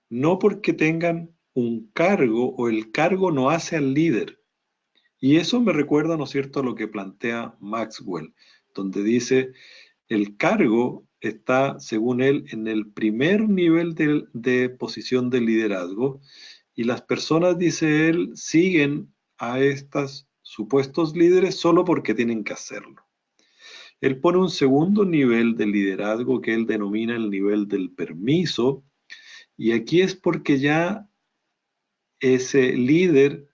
No porque tengan un cargo o el cargo no hace al líder. Y eso me recuerda, ¿no es cierto?, a lo que plantea Maxwell, donde dice, el cargo está, según él, en el primer nivel de posición de liderazgo y las personas, dice él, siguen a estos supuestos líderes solo porque tienen que hacerlo. Él pone un segundo nivel de liderazgo que él denomina el nivel del permiso, y aquí es porque ya ese líder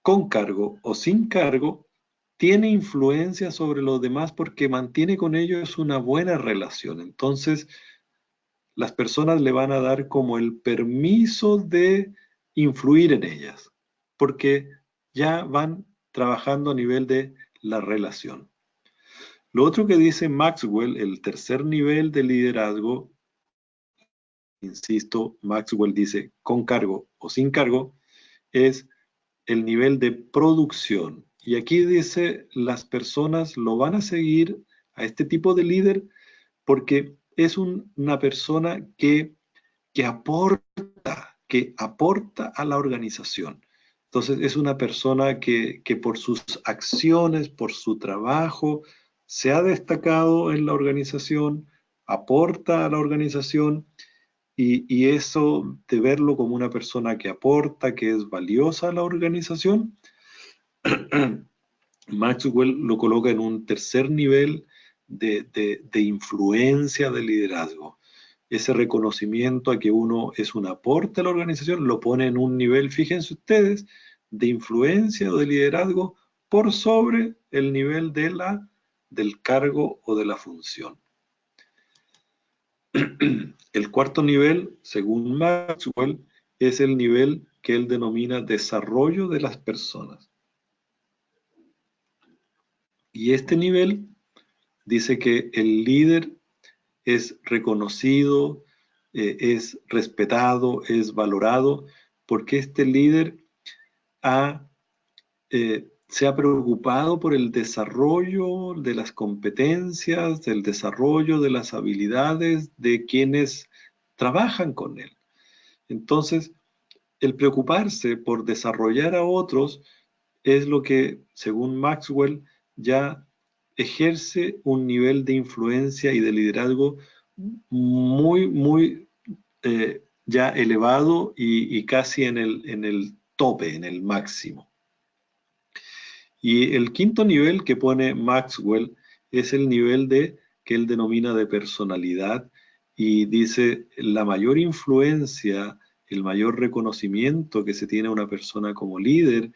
con cargo o sin cargo tiene influencia sobre los demás porque mantiene con ellos una buena relación. Entonces, las personas le van a dar como el permiso de influir en ellas, porque ya van trabajando a nivel de la relación. Lo otro que dice Maxwell, el tercer nivel de liderazgo, insisto, Maxwell dice con cargo o sin cargo, es el nivel de producción. Y aquí dice, las personas lo van a seguir a este tipo de líder porque es una persona que aporta a la organización. Entonces es una persona que por sus acciones, por su trabajo, se ha destacado en la organización, aporta a la organización y eso de verlo como una persona que aporta, que es valiosa a la organización, Maxwell lo coloca en un tercer nivel de influencia de liderazgo. Ese reconocimiento a que uno es un aporte a la organización lo pone en un nivel, fíjense ustedes, de influencia o de liderazgo por sobre el nivel del cargo o de la función. El cuarto nivel, según Maxwell, es el nivel que él denomina desarrollo de las personas. Y este nivel dice que el líder es reconocido, es respetado, es valorado, porque este líder se ha preocupado por el desarrollo de las competencias, del desarrollo de las habilidades de quienes trabajan con él. Entonces, el preocuparse por desarrollar a otros es lo que, según Maxwell, ya ejerce un nivel de influencia y de liderazgo muy, muy ya elevado y casi en el tope, en el máximo. Y el quinto nivel que pone Maxwell es el nivel que él denomina de personalidad y dice la mayor influencia, el mayor reconocimiento que se tiene a una persona como líder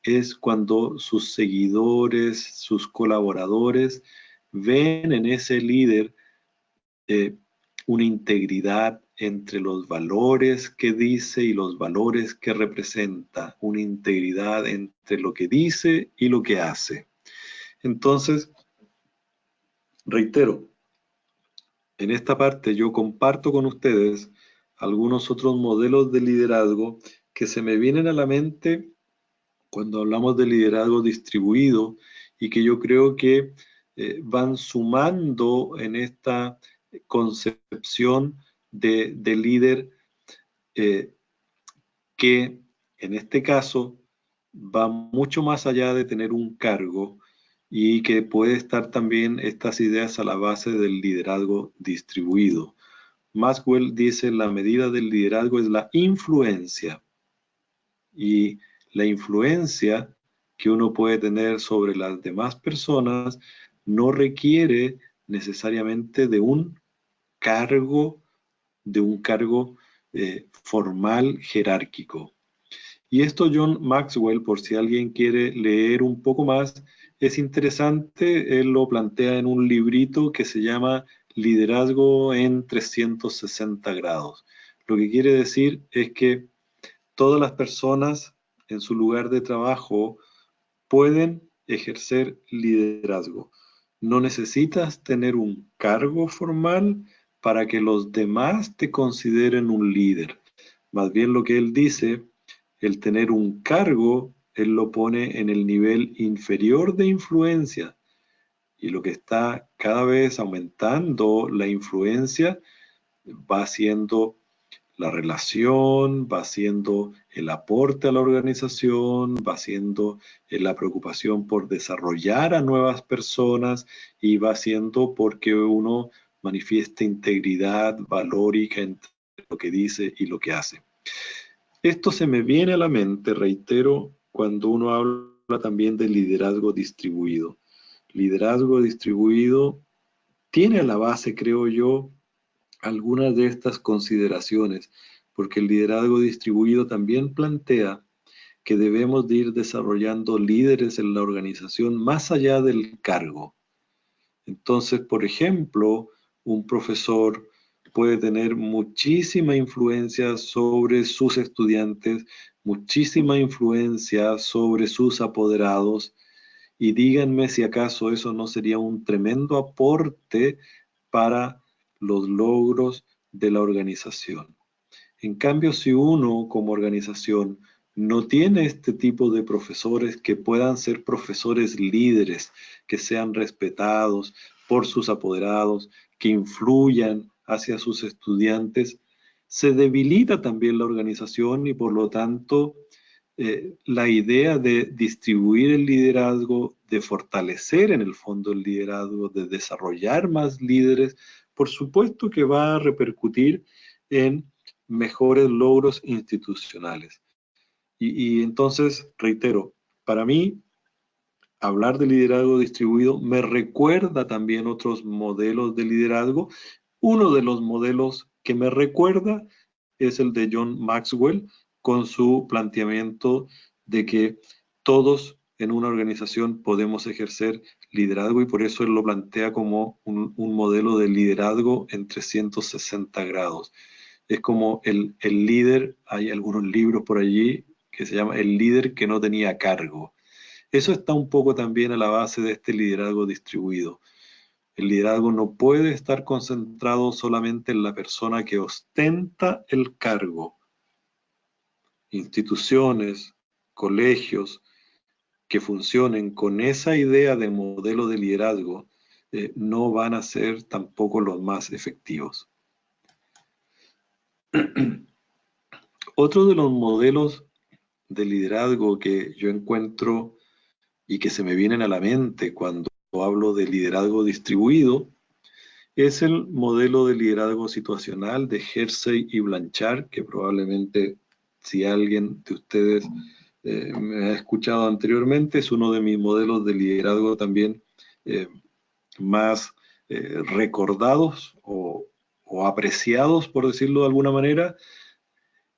es cuando sus seguidores, sus colaboradores ven en ese líder una integridad entre los valores que dice y los valores que representa, una integridad entre lo que dice y lo que hace. Entonces, reitero, en esta parte yo comparto con ustedes algunos otros modelos de liderazgo que se me vienen a la mente cuando hablamos de liderazgo distribuido y que yo creo que van sumando en esta concepción de líder que en este caso va mucho más allá de tener un cargo y que puede estar también estas ideas a la base del liderazgo distribuido. Maxwell dice la medida del liderazgo es la influencia y la influencia que uno puede tener sobre las demás personas no requiere necesariamente de un cargo formal jerárquico. Y esto John Maxwell, por si alguien quiere leer un poco más, es interesante, él lo plantea en un librito que se llama Liderazgo en 360 grados. Lo que quiere decir es que todas las personas en su lugar de trabajo pueden ejercer liderazgo. No necesitas tener un cargo formal para que los demás te consideren un líder. Más bien lo que él dice, el tener un cargo, él lo pone en el nivel inferior de influencia. Y lo que está cada vez aumentando la influencia va siendo la relación, va siendo el aporte a la organización, va siendo la preocupación por desarrollar a nuevas personas y va siendo porque uno manifieste integridad valórica entre lo que dice y lo que hace. Esto se me viene a la mente, reitero, cuando uno habla también de liderazgo distribuido. Liderazgo distribuido tiene a la base, creo yo, algunas de estas consideraciones, porque el liderazgo distribuido también plantea que debemos de ir desarrollando líderes en la organización más allá del cargo. Entonces, por ejemplo, un profesor puede tener muchísima influencia sobre sus estudiantes, muchísima influencia sobre sus apoderados, y díganme si acaso eso no sería un tremendo aporte para los logros de la organización. En cambio, si uno como organización no tiene este tipo de profesores que puedan ser profesores líderes, que sean respetados por sus apoderados, que influyan hacia sus estudiantes, se debilita también la organización y por lo tanto la idea de distribuir el liderazgo, de fortalecer en el fondo el liderazgo, de desarrollar más líderes, por supuesto que va a repercutir en mejores logros institucionales. Y entonces, reitero, para mí, hablar de liderazgo distribuido me recuerda también otros modelos de liderazgo. Uno de los modelos que me recuerda es el de John Maxwell, con su planteamiento de que todos en una organización podemos ejercer liderazgo y por eso él lo plantea como un modelo de liderazgo en 360 grados. Es como el líder, hay algunos libros por allí que se llama El líder que no tenía cargo. Eso está un poco también a la base de este liderazgo distribuido. El liderazgo no puede estar concentrado solamente en la persona que ostenta el cargo. Instituciones, colegios que funcionen con esa idea de modelo de liderazgo no van a ser tampoco los más efectivos. Otro de los modelos de liderazgo que yo encuentro y que se me vienen a la mente cuando hablo de liderazgo distribuido es el modelo de liderazgo situacional de Hersey y Blanchard, que probablemente si alguien de ustedes me ha escuchado anteriormente, es uno de mis modelos de liderazgo también más recordados o apreciados, por decirlo de alguna manera.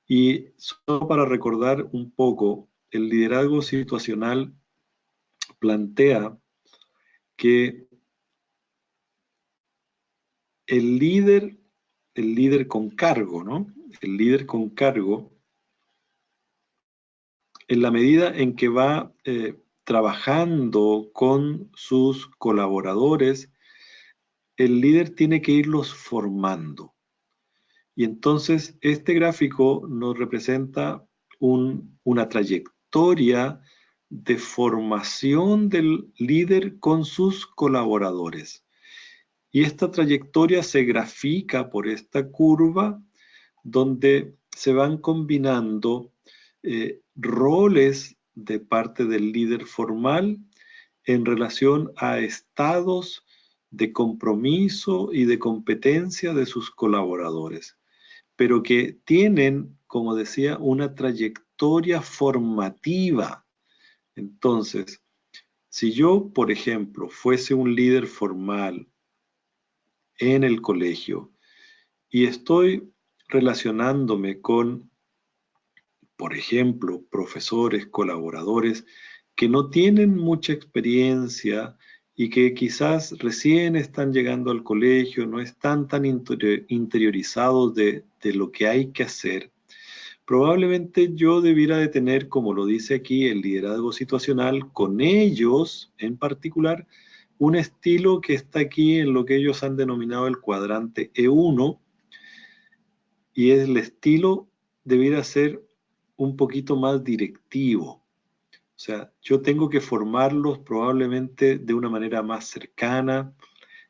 Y solo para recordar un poco, el liderazgo situacional plantea que el líder con cargo, ¿no? El líder con cargo, en la medida en que va trabajando con sus colaboradores, el líder tiene que irlos formando. Y entonces este gráfico nos representa una trayectoria de formación del líder con sus colaboradores. Y esta trayectoria se grafica por esta curva donde se van combinando roles de parte del líder formal en relación a estados de compromiso y de competencia de sus colaboradores, pero que tienen, como decía, una trayectoria formativa. Entonces, si yo, por ejemplo, fuese un líder formal en el colegio y estoy relacionándome con, por ejemplo, profesores, colaboradores que no tienen mucha experiencia y que quizás recién están llegando al colegio, no están tan interiorizados de lo que hay que hacer, probablemente yo debiera de tener, como lo dice aquí, el liderazgo situacional con ellos en particular, un estilo que está aquí en lo que ellos han denominado el cuadrante E1, y el estilo debiera ser un poquito más directivo. O sea, yo tengo que formarlos probablemente de una manera más cercana,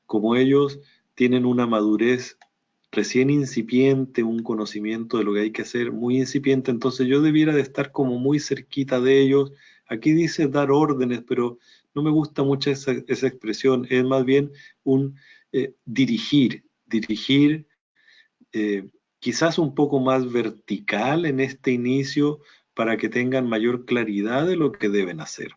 como ellos tienen una madurez recién incipiente, un conocimiento de lo que hay que hacer muy incipiente, entonces yo debiera de estar como muy cerquita de ellos. Aquí dice dar órdenes, pero no me gusta mucho esa expresión, es más bien un dirigir, quizás un poco más vertical en este inicio para que tengan mayor claridad de lo que deben hacer.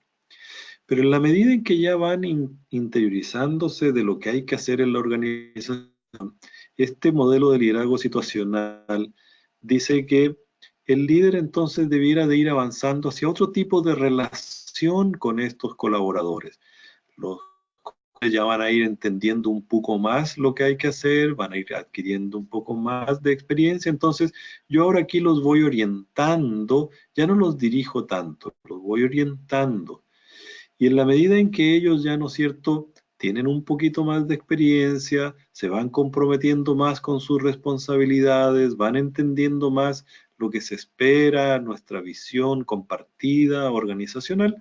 Pero en la medida en que ya van interiorizándose de lo que hay que hacer en la organización, este modelo de liderazgo situacional dice que el líder entonces debiera de ir avanzando hacia otro tipo de relación con estos colaboradores. Los ya van a ir entendiendo un poco más lo que hay que hacer, van a ir adquiriendo un poco más de experiencia, entonces yo ahora aquí los voy orientando, ya no los dirijo tanto, los voy orientando. Y en la medida en que ellos ya, ¿no es cierto?, tienen un poquito más de experiencia, se van comprometiendo más con sus responsabilidades, van entendiendo más lo que se espera, nuestra visión compartida, organizacional,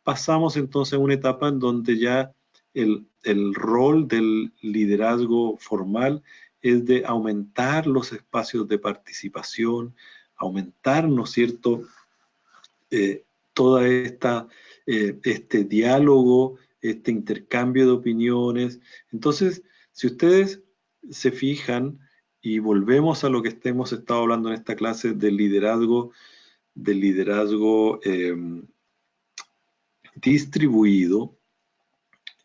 pasamos entonces a una etapa en donde ya el rol del liderazgo formal es de aumentar los espacios de participación, aumentar, ¿no es cierto?, toda este diálogo, este intercambio de opiniones. Entonces, si ustedes se fijan y volvemos a lo que hemos estado hablando en esta clase del liderazgo distribuido,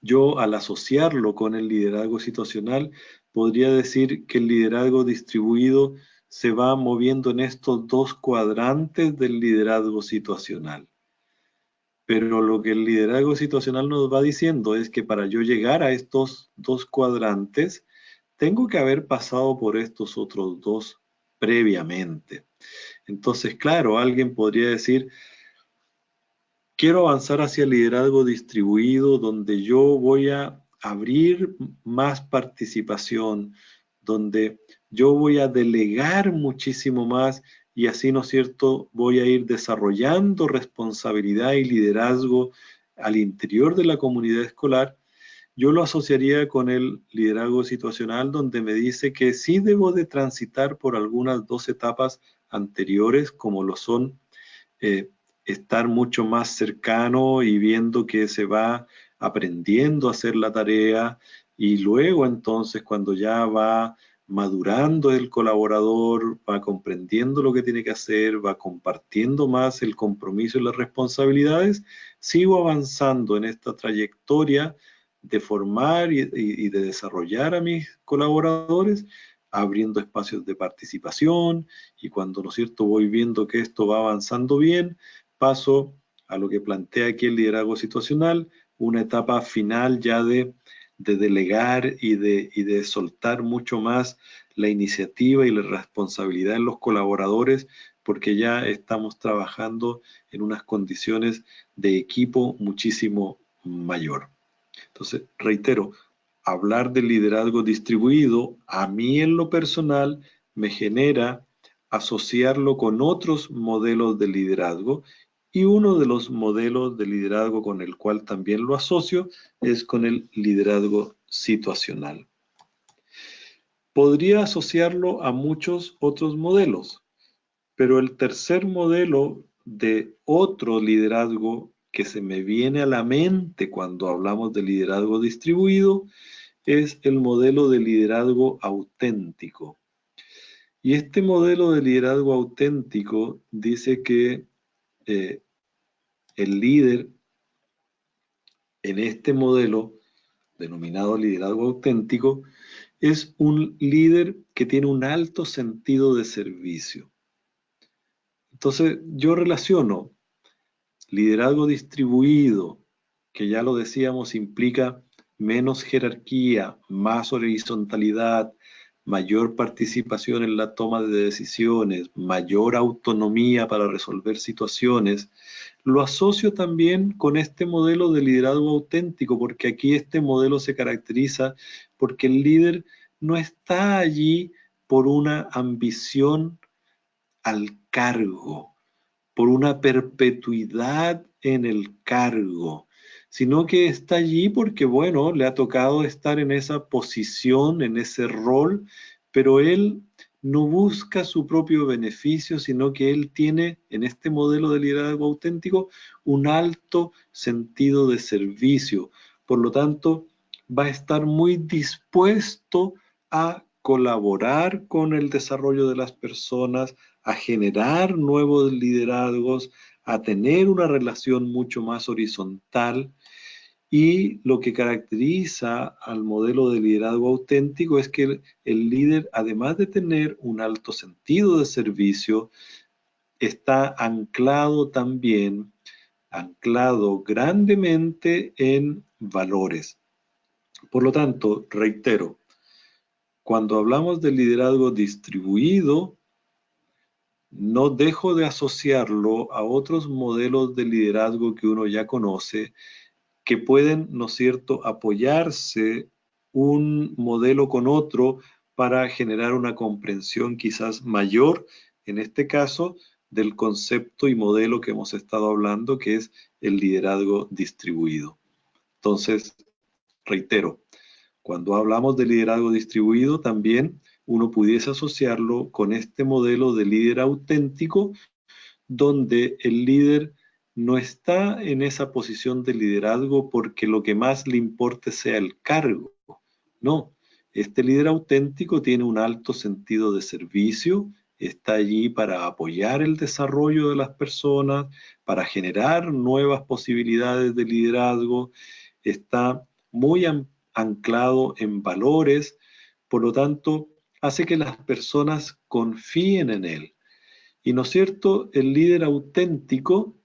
yo al asociarlo con el liderazgo situacional, podría decir que el liderazgo distribuido se va moviendo en estos dos cuadrantes del liderazgo situacional. Pero lo que el liderazgo situacional nos va diciendo es que para yo llegar a estos dos cuadrantes, tengo que haber pasado por estos otros dos previamente. Entonces, claro, alguien podría decir, quiero avanzar hacia el liderazgo distribuido, donde yo voy a abrir más participación, donde yo voy a delegar muchísimo más y así, ¿no es cierto?, voy a ir desarrollando responsabilidad y liderazgo al interior de la comunidad escolar. Yo lo asociaría con el liderazgo situacional, donde me dice que sí debo de transitar por algunas dos etapas anteriores, como lo son eh, estar mucho más cercano y viendo que se va aprendiendo a hacer la tarea, y luego entonces cuando ya va madurando el colaborador, va comprendiendo lo que tiene que hacer, va compartiendo más el compromiso y las responsabilidades, sigo avanzando en esta trayectoria de formar y de desarrollar a mis colaboradores, abriendo espacios de participación, y cuando, ¿no es cierto?, voy viendo que esto va avanzando bien, paso a lo que plantea aquí el liderazgo situacional, una etapa final ya de delegar y de soltar mucho más la iniciativa y la responsabilidad en los colaboradores, porque ya estamos trabajando en unas condiciones de equipo muchísimo mayor. Entonces, reitero, hablar de liderazgo distribuido, a mí en lo personal, me genera asociarlo con otros modelos de liderazgo, y uno de los modelos de liderazgo con el cual también lo asocio es con el liderazgo situacional. Podría asociarlo a muchos otros modelos, pero el tercer modelo de otro liderazgo que se me viene a la mente cuando hablamos de liderazgo distribuido es el modelo de liderazgo auténtico. Y este modelo de liderazgo auténtico dice que el líder en este modelo denominado liderazgo auténtico es un líder que tiene un alto sentido de servicio. Entonces yo relaciono liderazgo distribuido, que ya lo decíamos, implica menos jerarquía, más horizontalidad, mayor participación en la toma de decisiones, mayor autonomía para resolver situaciones, lo asocio también con este modelo de liderazgo auténtico, porque aquí este modelo se caracteriza porque el líder no está allí por una ambición al cargo, por una perpetuidad en el cargo, sino que está allí porque, bueno, le ha tocado estar en esa posición, en ese rol, pero él no busca su propio beneficio, sino que él tiene, en este modelo de liderazgo auténtico, un alto sentido de servicio. Por lo tanto, va a estar muy dispuesto a colaborar con el desarrollo de las personas, a generar nuevos liderazgos, a tener una relación mucho más horizontal. Y lo que caracteriza al modelo de liderazgo auténtico es que el líder, además de tener un alto sentido de servicio, está anclado también, anclado grandemente en valores. Por lo tanto, reitero, cuando hablamos de liderazgo distribuido, no dejo de asociarlo a otros modelos de liderazgo que uno ya conoce, que pueden, ¿no es cierto?, apoyarse un modelo con otro para generar una comprensión quizás mayor, en este caso, del concepto y modelo que hemos estado hablando, que es el liderazgo distribuido. Entonces, reitero, cuando hablamos de liderazgo distribuido, también uno pudiese asociarlo con este modelo de líder auténtico, donde el líder no está en esa posición de liderazgo porque lo que más le importe sea el cargo. No, este líder auténtico tiene un alto sentido de servicio, está allí para apoyar el desarrollo de las personas, para generar nuevas posibilidades de liderazgo, está muy anclado en valores, por lo tanto, hace que las personas confíen en él. Y no es cierto, el líder auténtico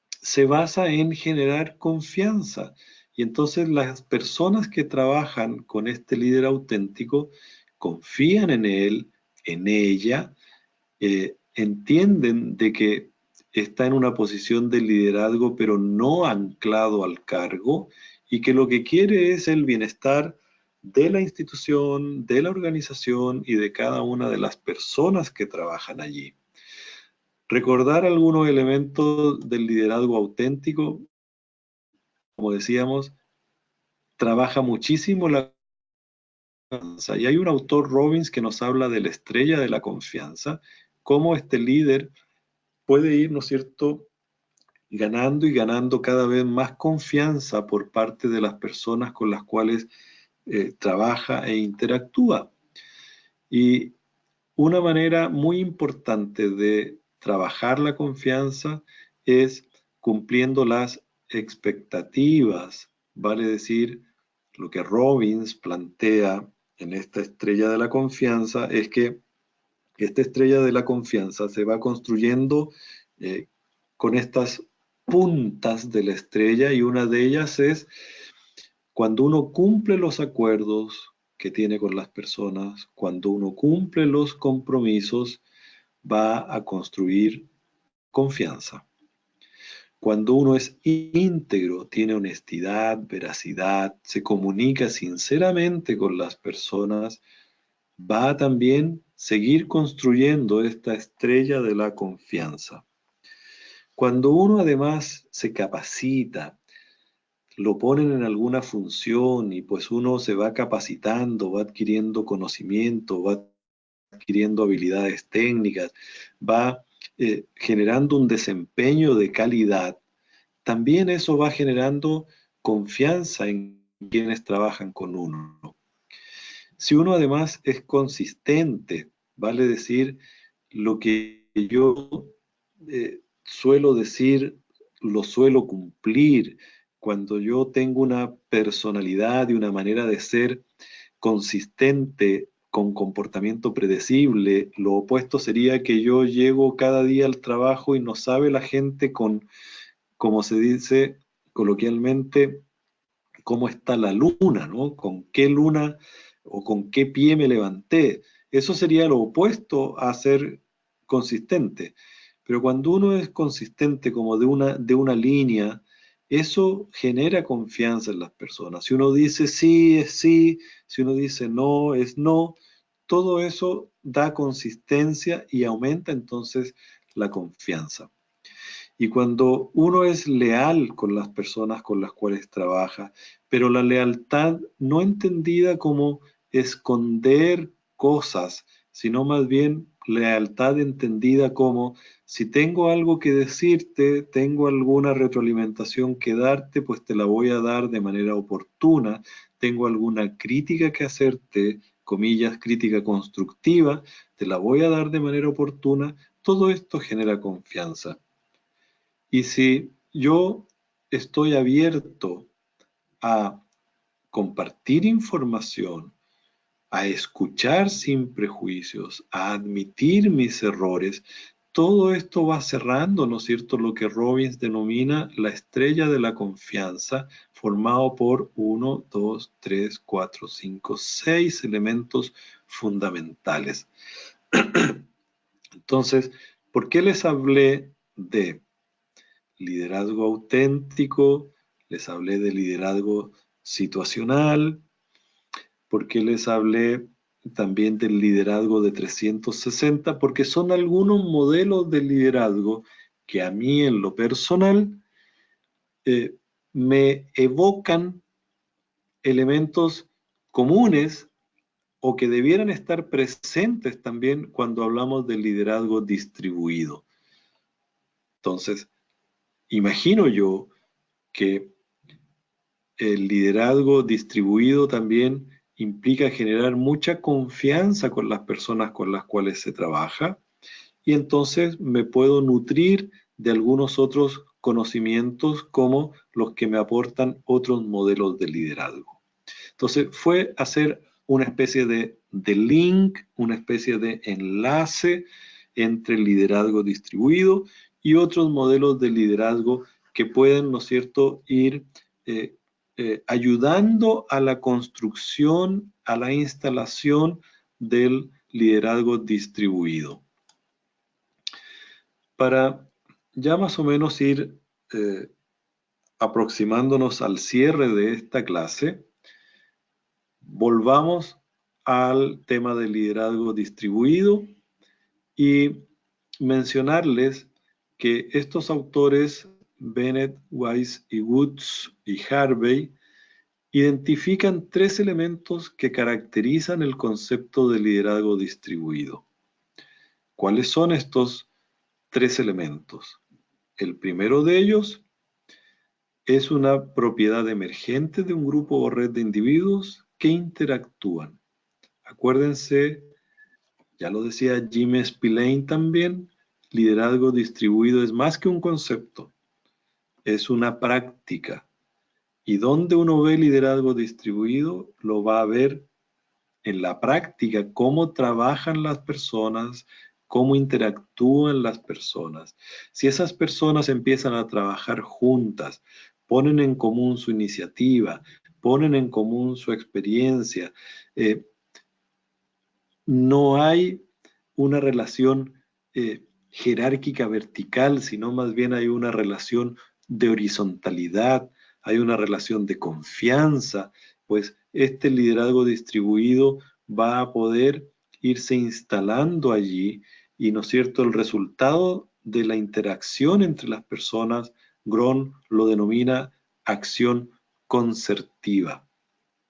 se basa en generar confianza. Y entonces las personas que trabajan con este líder auténtico confían en él, en ella, entienden de que está en una posición de liderazgo, pero no anclado al cargo, y que lo que quiere es el bienestar de la institución, de la organización y de cada una de las personas que trabajan allí. Recordar algunos elementos del liderazgo auténtico, como decíamos, trabaja muchísimo la confianza. Y hay un autor, Robbins, que nos habla de la estrella de la confianza, cómo este líder puede ir, ¿no es cierto?, ganando y ganando cada vez más confianza por parte de las personas con las cuales trabaja e interactúa. Y una manera muy importante de trabajar la confianza es cumpliendo las expectativas, vale decir, lo que Robbins plantea en esta estrella de la confianza es que esta estrella de la confianza se va construyendo con estas puntas de la estrella, y una de ellas es cuando uno cumple los acuerdos que tiene con las personas, cuando uno cumple los compromisos, va a construir confianza. Cuando uno es íntegro, tiene honestidad, veracidad, se comunica sinceramente con las personas, va a también seguir construyendo esta estrella de la confianza. Cuando uno además se capacita, lo ponen en alguna función y pues uno se va capacitando, va adquiriendo conocimiento, va adquiriendo habilidades técnicas, va generando un desempeño de calidad, también eso va generando confianza en quienes trabajan con uno. Si uno además es consistente, vale decir, lo que yo suelo decir, lo suelo cumplir. Cuando yo tengo una personalidad y una manera de ser consistente, con comportamiento predecible, lo opuesto sería que yo llego cada día al trabajo y no sabe la gente con, como se dice, coloquialmente, cómo está la luna, ¿no? ¿Con qué luna o con qué pie me levanté? Eso sería lo opuesto a ser consistente. Pero cuando uno es consistente como de una línea, eso genera confianza en las personas. Si uno dice sí, es sí, si uno dice no, es no, todo eso da consistencia y aumenta entonces la confianza. Y cuando uno es leal con las personas con las cuales trabaja, pero la lealtad no entendida como esconder cosas, sino más bien lealtad entendida como si tengo algo que decirte, tengo alguna retroalimentación que darte, pues te la voy a dar de manera oportuna, tengo alguna crítica que hacerte, comillas, crítica constructiva, te la voy a dar de manera oportuna, todo esto genera confianza. Y si yo estoy abierto a compartir información, a escuchar sin prejuicios, a admitir mis errores, todo esto va cerrando, ¿no es cierto?, lo que Robbins denomina la estrella de la confianza, formado por 1, 2, 3, 4, 5, 6 elementos fundamentales. Entonces, ¿por qué les hablé de liderazgo auténtico? Les hablé de liderazgo situacional, porque les hablé también del liderazgo de 360, porque son algunos modelos de liderazgo que a mí en lo personal me evocan elementos comunes o que debieran estar presentes también cuando hablamos del liderazgo distribuido. Entonces, imagino yo que el liderazgo distribuido también implica generar mucha confianza con las personas con las cuales se trabaja y entonces me puedo nutrir de algunos otros conocimientos como los que me aportan otros modelos de liderazgo. Entonces fue hacer una especie de link, una especie de enlace entre el liderazgo distribuido y otros modelos de liderazgo que pueden, ¿no es cierto?, ir ayudando a la construcción, a la instalación del liderazgo distribuido. Para ya más o menos ir aproximándonos al cierre de esta clase, volvamos al tema del liderazgo distribuido y mencionarles que estos autores, Bennett, Weiss y Woods y Harvey, identifican 3 elementos que caracterizan el concepto de liderazgo distribuido. ¿Cuáles son estos 3 elementos? El primero de ellos es una propiedad emergente de un grupo o red de individuos que interactúan. Acuérdense, ya lo decía Jim Spillane también, liderazgo distribuido es más que un concepto, es una práctica. Y donde uno ve liderazgo distribuido, lo va a ver en la práctica, cómo trabajan las personas, cómo interactúan las personas. Si esas personas empiezan a trabajar juntas, ponen en común su iniciativa, ponen en común su experiencia, no hay una relación jerárquica vertical, sino más bien hay una relación de horizontalidad, hay una relación de confianza, pues este liderazgo distribuido va a poder irse instalando allí y, ¿no es cierto?, el resultado de la interacción entre las personas, Gron lo denomina acción concertiva.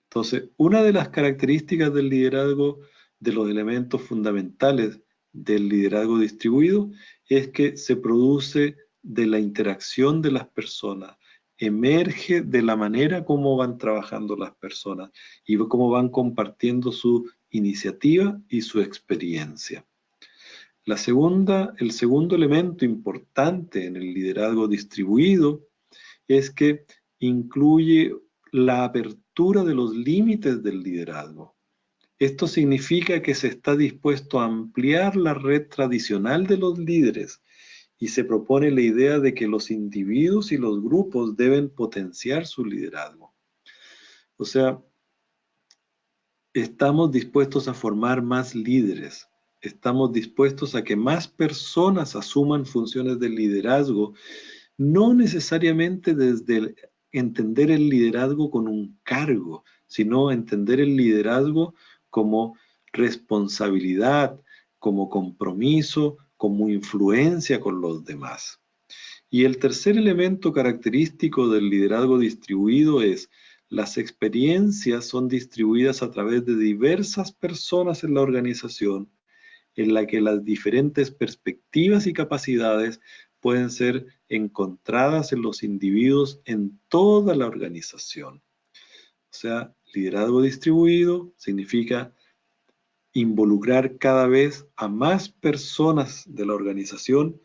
Entonces, una de las características del liderazgo, de los elementos fundamentales del liderazgo distribuido, es que se produce de la interacción de las personas, emerge de la manera como van trabajando las personas y cómo van compartiendo su iniciativa y su experiencia. El segundo elemento importante en el liderazgo distribuido es que incluye la apertura de los límites del liderazgo. Esto significa que se está dispuesto a ampliar la red tradicional de los líderes y se propone la idea de que los individuos y los grupos deben potenciar su liderazgo. O sea, estamos dispuestos a formar más líderes, estamos dispuestos a que más personas asuman funciones de liderazgo, no necesariamente desde entender el liderazgo con un cargo, sino entender el liderazgo como responsabilidad, como compromiso, como influencia con los demás. Y el tercer elemento característico del liderazgo distribuido es las experiencias son distribuidas a través de diversas personas en la organización, en la que las diferentes perspectivas y capacidades pueden ser encontradas en los individuos en toda la organización. O sea, liderazgo distribuido significa involucrar cada vez a más personas de la organización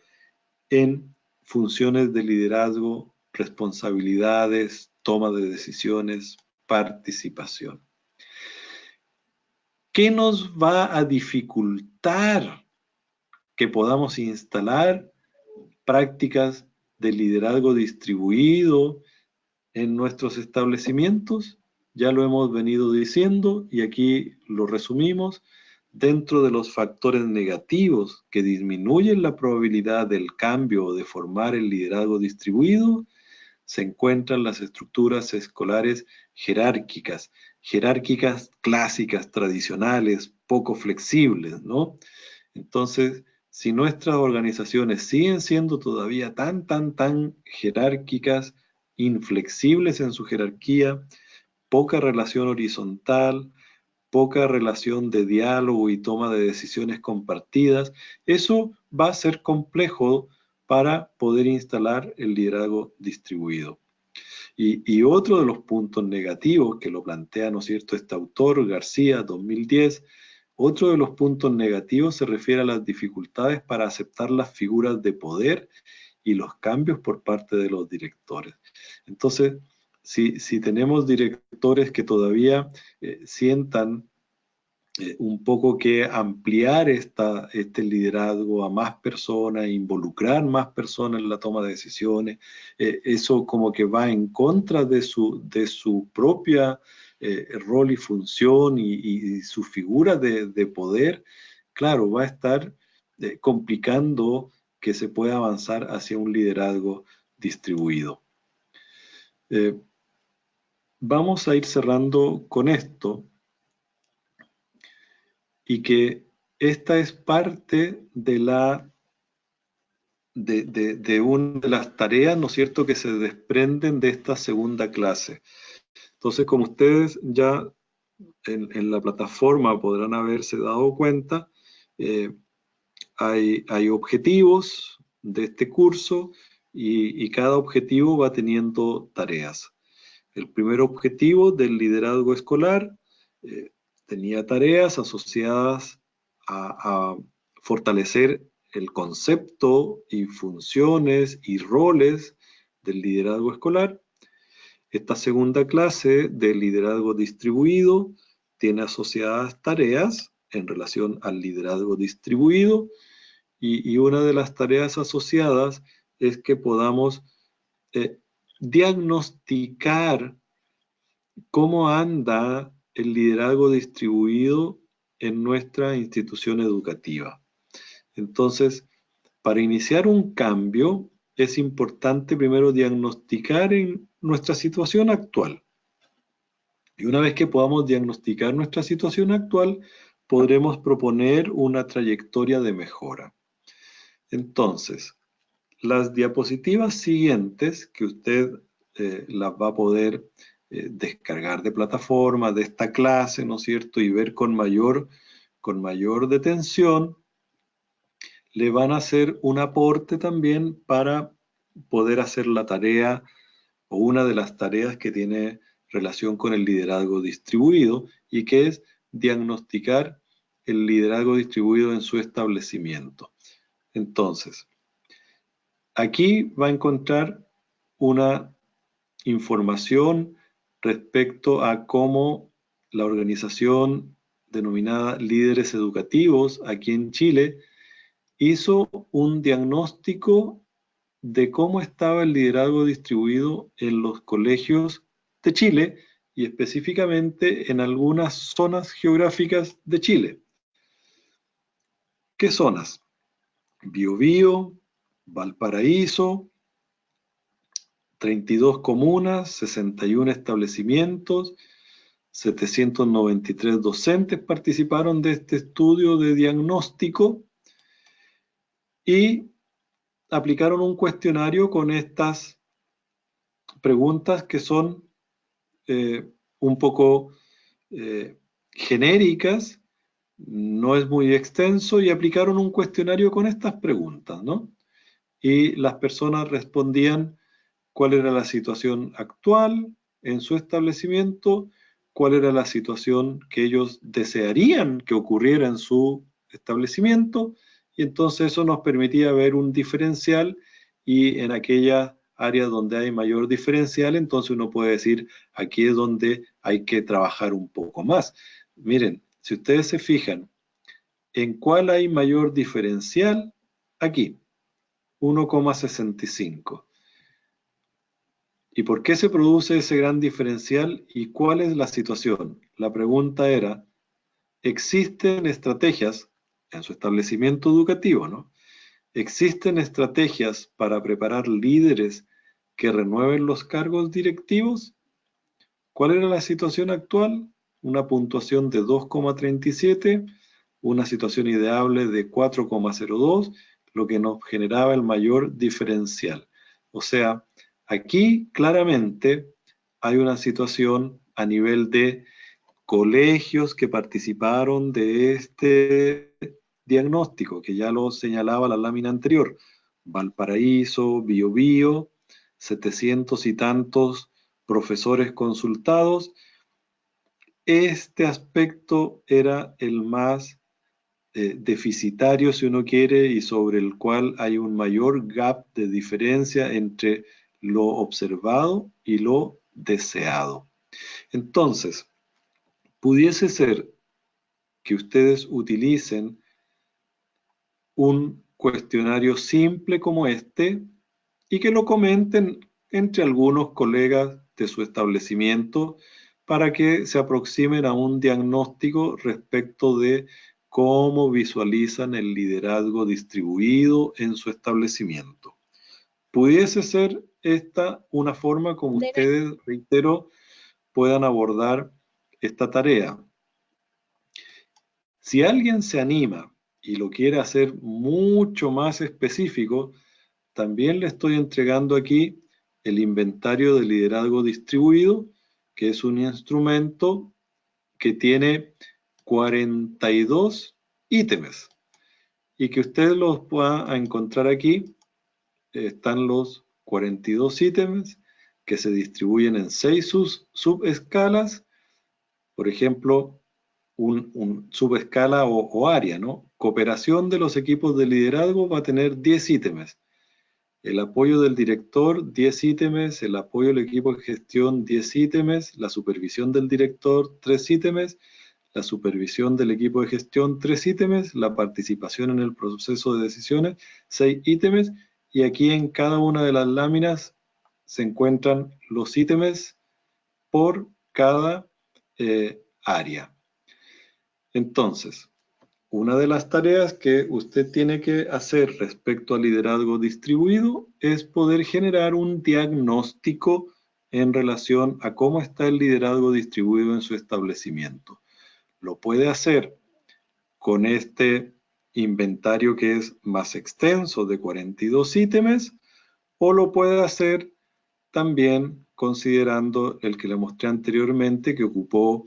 en funciones de liderazgo, responsabilidades, toma de decisiones, participación. ¿Qué nos va a dificultar que podamos instalar prácticas de liderazgo distribuido en nuestros establecimientos? Ya lo hemos venido diciendo y aquí lo resumimos. Dentro de los factores negativos que disminuyen la probabilidad del cambio o de formar el liderazgo distribuido, se encuentran las estructuras escolares jerárquicas clásicas, tradicionales, poco flexibles, ¿no? Entonces, si nuestras organizaciones siguen siendo todavía tan jerárquicas, inflexibles en su jerarquía, poca relación horizontal, poca relación de diálogo y toma de decisiones compartidas, eso va a ser complejo para poder instalar el liderazgo distribuido. Y otro de los puntos negativos que lo plantea, ¿no es cierto?, este autor, García, 2010, otro de los puntos negativos se refiere a las dificultades para aceptar las figuras de poder y los cambios por parte de los directores. Entonces, si tenemos directores que todavía sientan un poco que ampliar este liderazgo a más personas, involucrar más personas en la toma de decisiones, eso como que va en contra de su propia rol y función y su figura de poder, claro, va a estar complicando que se pueda avanzar hacia un liderazgo distribuido. Vamos a ir cerrando con esto y que esta es parte de una de las tareas, ¿no es cierto?, que se desprenden de esta segunda clase. Entonces, como ustedes ya en la plataforma podrán haberse dado cuenta, hay objetivos de este curso y cada objetivo va teniendo tareas. El primer objetivo del liderazgo escolar tenía tareas asociadas a fortalecer el concepto y funciones y roles del liderazgo escolar. Esta segunda clase de liderazgo distribuido tiene asociadas tareas en relación al liderazgo distribuido y una de las tareas asociadas es que podamos diagnosticar cómo anda el liderazgo distribuido en nuestra institución educativa. Entonces, para iniciar un cambio, es importante primero diagnosticar en nuestra situación actual. Y una vez que podamos diagnosticar nuestra situación actual, podremos proponer una trayectoria de mejora. Entonces, las diapositivas siguientes, que usted las va a poder descargar de plataforma, de esta clase, ¿no es cierto?, y ver con mayor detención, le van a hacer un aporte también para poder hacer la tarea o una de las tareas que tiene relación con el liderazgo distribuido y que es diagnosticar el liderazgo distribuido en su establecimiento. Entonces, aquí va a encontrar una información respecto a cómo la organización denominada Líderes Educativos aquí en Chile hizo un diagnóstico de cómo estaba el liderazgo distribuido en los colegios de Chile y específicamente en algunas zonas geográficas de Chile. ¿Qué zonas? Biobío, Valparaíso, 32 comunas, 61 establecimientos, 793 docentes participaron de este estudio de diagnóstico y aplicaron un cuestionario con estas preguntas que son un poco genéricas, no es muy extenso, y aplicaron un cuestionario con estas preguntas, ¿no? Y las personas respondían cuál era la situación actual en su establecimiento, cuál era la situación que ellos desearían que ocurriera en su establecimiento, y entonces eso nos permitía ver un diferencial, y en aquellas áreas donde hay mayor diferencial, entonces uno puede decir, aquí es donde hay que trabajar un poco más. Miren, si ustedes se fijan, ¿en cuál hay mayor diferencial? Aquí, 1,65. ¿Y por qué se produce ese gran diferencial y cuál es la situación? La pregunta era, ¿existen estrategias en su establecimiento educativo, ¿no? ¿Existen estrategias para preparar líderes que renueven los cargos directivos? ¿Cuál era la situación actual? Una puntuación de 2,37, una situación ideable de 4,02, lo que nos generaba el mayor diferencial. O sea, aquí claramente hay una situación a nivel de colegios que participaron de este diagnóstico, que ya lo señalaba la lámina anterior. Valparaíso, Biobío, 700 y tantos profesores consultados. Este aspecto era el más deficitario, si uno quiere, y sobre el cual hay un mayor gap de diferencia entre lo observado y lo deseado. Entonces, pudiese ser que ustedes utilicen un cuestionario simple como este y que lo comenten entre algunos colegas de su establecimiento para que se aproximen a un diagnóstico respecto de cómo visualizan el liderazgo distribuido en su establecimiento. Pudiese ser esta una forma como ustedes, reitero, puedan abordar esta tarea. Si alguien se anima y lo quiere hacer mucho más específico, también le estoy entregando aquí el inventario de liderazgo distribuido, que es un instrumento que tiene 42 ítems y que usted los pueda encontrar aquí. Están los 42 ítems que se distribuyen en 6 subescalas. Por ejemplo, un subescala o área, ¿no? Cooperación de los equipos de liderazgo va a tener 10 ítems. El apoyo del director, 10 ítems. El apoyo del equipo de gestión, 10 ítems. La supervisión del director, 3 ítems. La supervisión del equipo de gestión, 3 ítems. La participación en el proceso de decisiones, 6 ítems. Y aquí en cada una de las láminas se encuentran los ítems por cada área. Entonces, una de las tareas que usted tiene que hacer respecto al liderazgo distribuido es poder generar un diagnóstico en relación a cómo está el liderazgo distribuido en su establecimiento. Lo puede hacer con este inventario que es más extenso de 42 ítems, o lo puede hacer también considerando el que le mostré anteriormente, que ocupó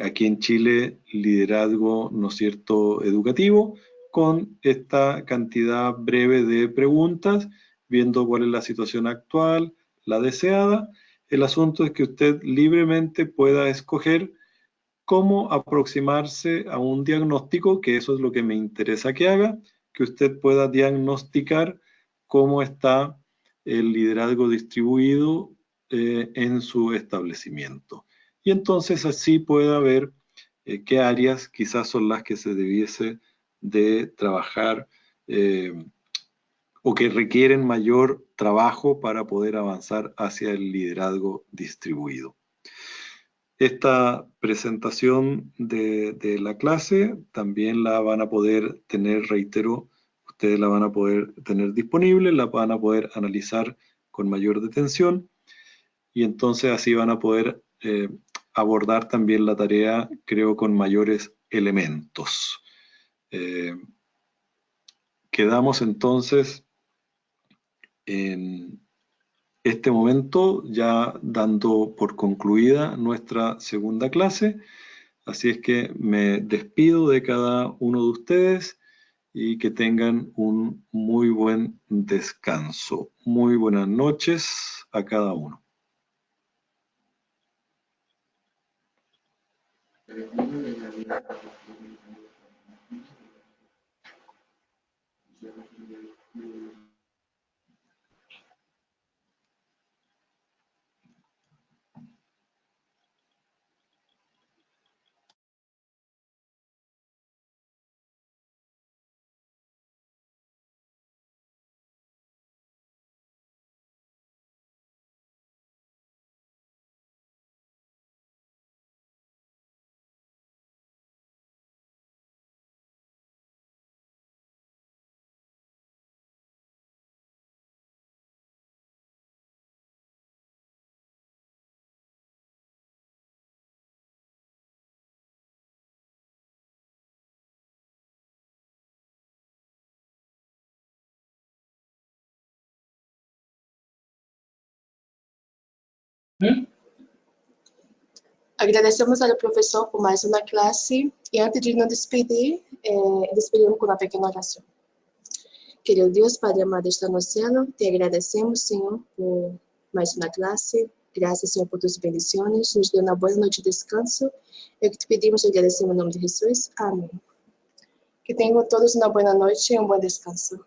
aquí en Chile liderazgo, ¿no es cierto?, educativo, con esta cantidad breve de preguntas, viendo cuál es la situación actual, la deseada. El asunto es que usted libremente pueda escoger cómo aproximarse a un diagnóstico, que eso es lo que me interesa que haga, que usted pueda diagnosticar cómo está el liderazgo distribuido en su establecimiento. Y entonces así pueda ver qué áreas quizás son las que se debiese de trabajar o que requieren mayor trabajo para poder avanzar hacia el liderazgo distribuido. Esta presentación de la clase también la van a poder tener, reitero, ustedes la van a poder tener disponible, la van a poder analizar con mayor detención y entonces así van a poder abordar también la tarea, creo, con mayores elementos. Quedamos entonces en este momento ya dando por concluida nuestra segunda clase, así es que me despido de cada uno de ustedes y que tengan un muy buen descanso. Muy buenas noches a cada uno. Agradecemos ao professor por mais uma classe e antes de nos despedir, despedimos com uma pequena oração. Querido Deus, Padre amado está no céu, te agradecemos, Senhor, por mais uma classe. Graças, Senhor, por tus bendições. Nos dê uma boa noite de descanso. É o que te pedimos e agradecemos em nome de Jesus. Amém. Que tenham todos uma boa noite e um bom descanso.